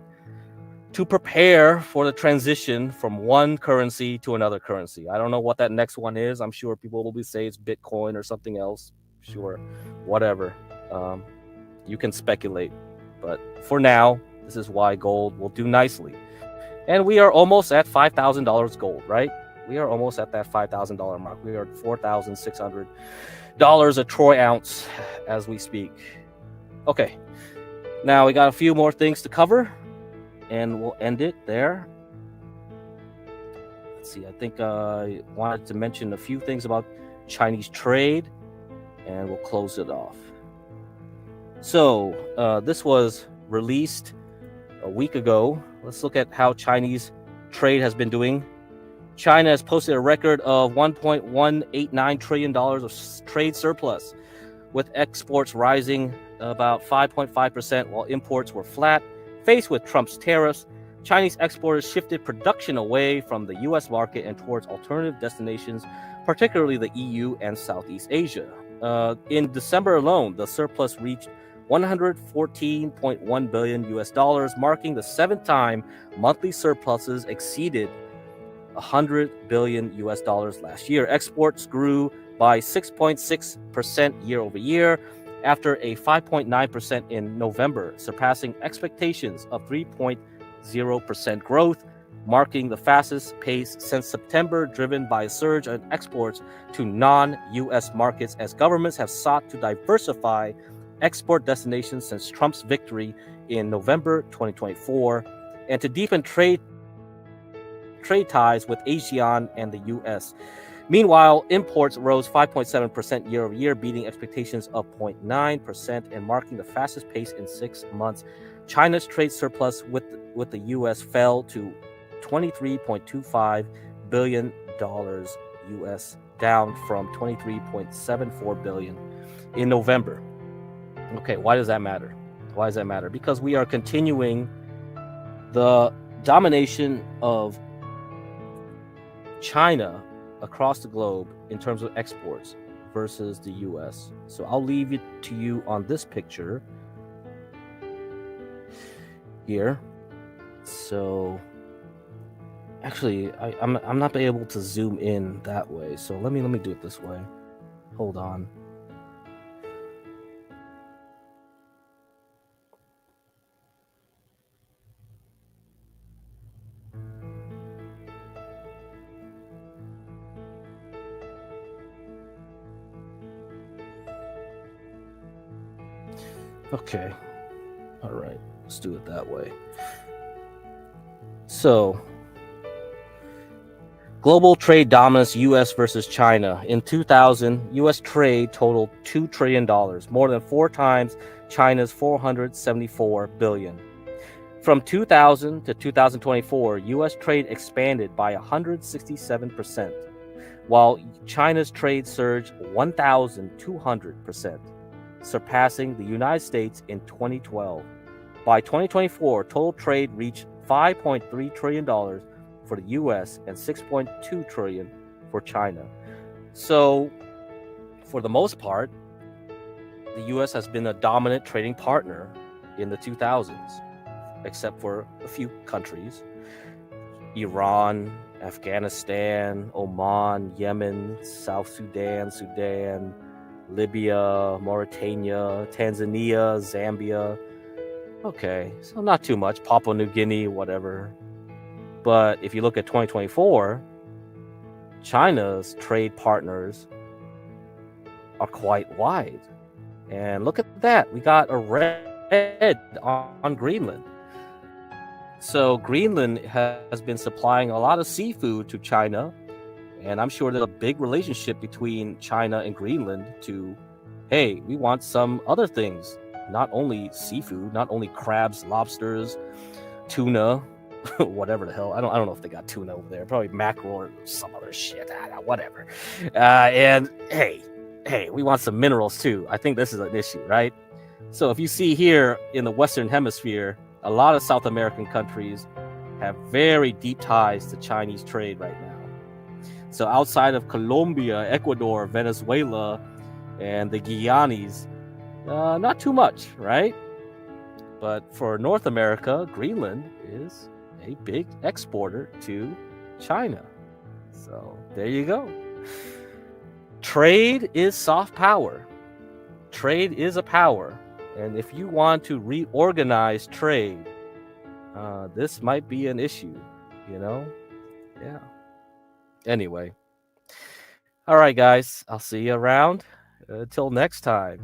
to prepare for the transition from one currency to another currency. I don't know what that next one is. I'm sure people will say it's Bitcoin or something else. Sure, whatever. You can speculate. But for now, this is why gold will do nicely. And we are almost at $5,000 gold, right? We are almost at that $5,000 mark. We are at $4,600 a troy ounce as we speak. Okay, now we got a few more things to cover, and we'll end it there. Let's see, I think I wanted to mention a few things about Chinese trade, and we'll close it off. So this was released a week ago. Let's look at how Chinese trade has been doing. China has posted a record of $1.189 trillion of trade surplus, with exports rising about 5.5%, while imports were flat. Faced with Trump's tariffs, Chinese exporters shifted production away from the U.S. market and towards alternative destinations, particularly the EU and Southeast Asia. In December alone, the surplus reached $114.1 billion US dollars, marking the 7th time monthly surpluses exceeded $100 billion US dollars last year. Exports grew by 6.6% year over year after a 5.9% in November, surpassing expectations of 3.0% growth, marking the fastest pace since September, driven by a surge in exports to non-US markets as governments have sought to diversify export destinations since Trump's victory in November 2024 and to deepen trade ties with ASEAN and the US. Meanwhile, imports rose 5.7% year over year, beating expectations of 0.9% and marking the fastest pace in 6 months. China's trade surplus with the US fell to $23.25 billion US, down from $23.74 billion in November. Okay, why does that matter? Why does that matter? Because we are continuing the domination of China across the globe in terms of exports versus the US. So I'll leave it to you on this picture here. So actually, I'm not able to zoom in that way. So let me do it this way. Hold on. Okay. All right. Let's do it that way. So, global trade dominance, US versus China. In 2000, US trade totaled $2 trillion, more than 4 times China's $474 billion. From 2000 to 2024, US trade expanded by 167%, while China's trade surged 1,200%, surpassing the United States in 2012. By 2024, total trade reached $5.3 trillion for the US and $6.2 trillion for China. So, for the most part, the US has been a dominant trading partner in the 2000s, except for a few countries: Iran, Afghanistan, Oman, Yemen, South Sudan, Libya, Mauritania, Tanzania, Zambia. Okay, so not too much. Papua New Guinea, whatever. But if you look at 2024, China's trade partners are quite wide. And look at that. We got a red on Greenland. So Greenland has been supplying a lot of seafood to China. And I'm sure there's a big relationship between China and Greenland to, hey, we want some other things. Not only seafood, not only crabs, lobsters, tuna, whatever the hell. I don't know if they got tuna over there. Probably mackerel or some other shit. I don't know, whatever. And hey, we want some minerals too. I think this is an issue, right? So if you see here in the Western Hemisphere, a lot of South American countries have very deep ties to Chinese trade right now. So outside of Colombia, Ecuador, Venezuela, and the Guyanis, not too much, right? But for North America, Greenland is a big exporter to China. So there you go. Trade is soft power. Trade is a power. And if you want to reorganize trade, this might be an issue, you know? Yeah. Anyway. All right, guys. I'll see you around. Until next time.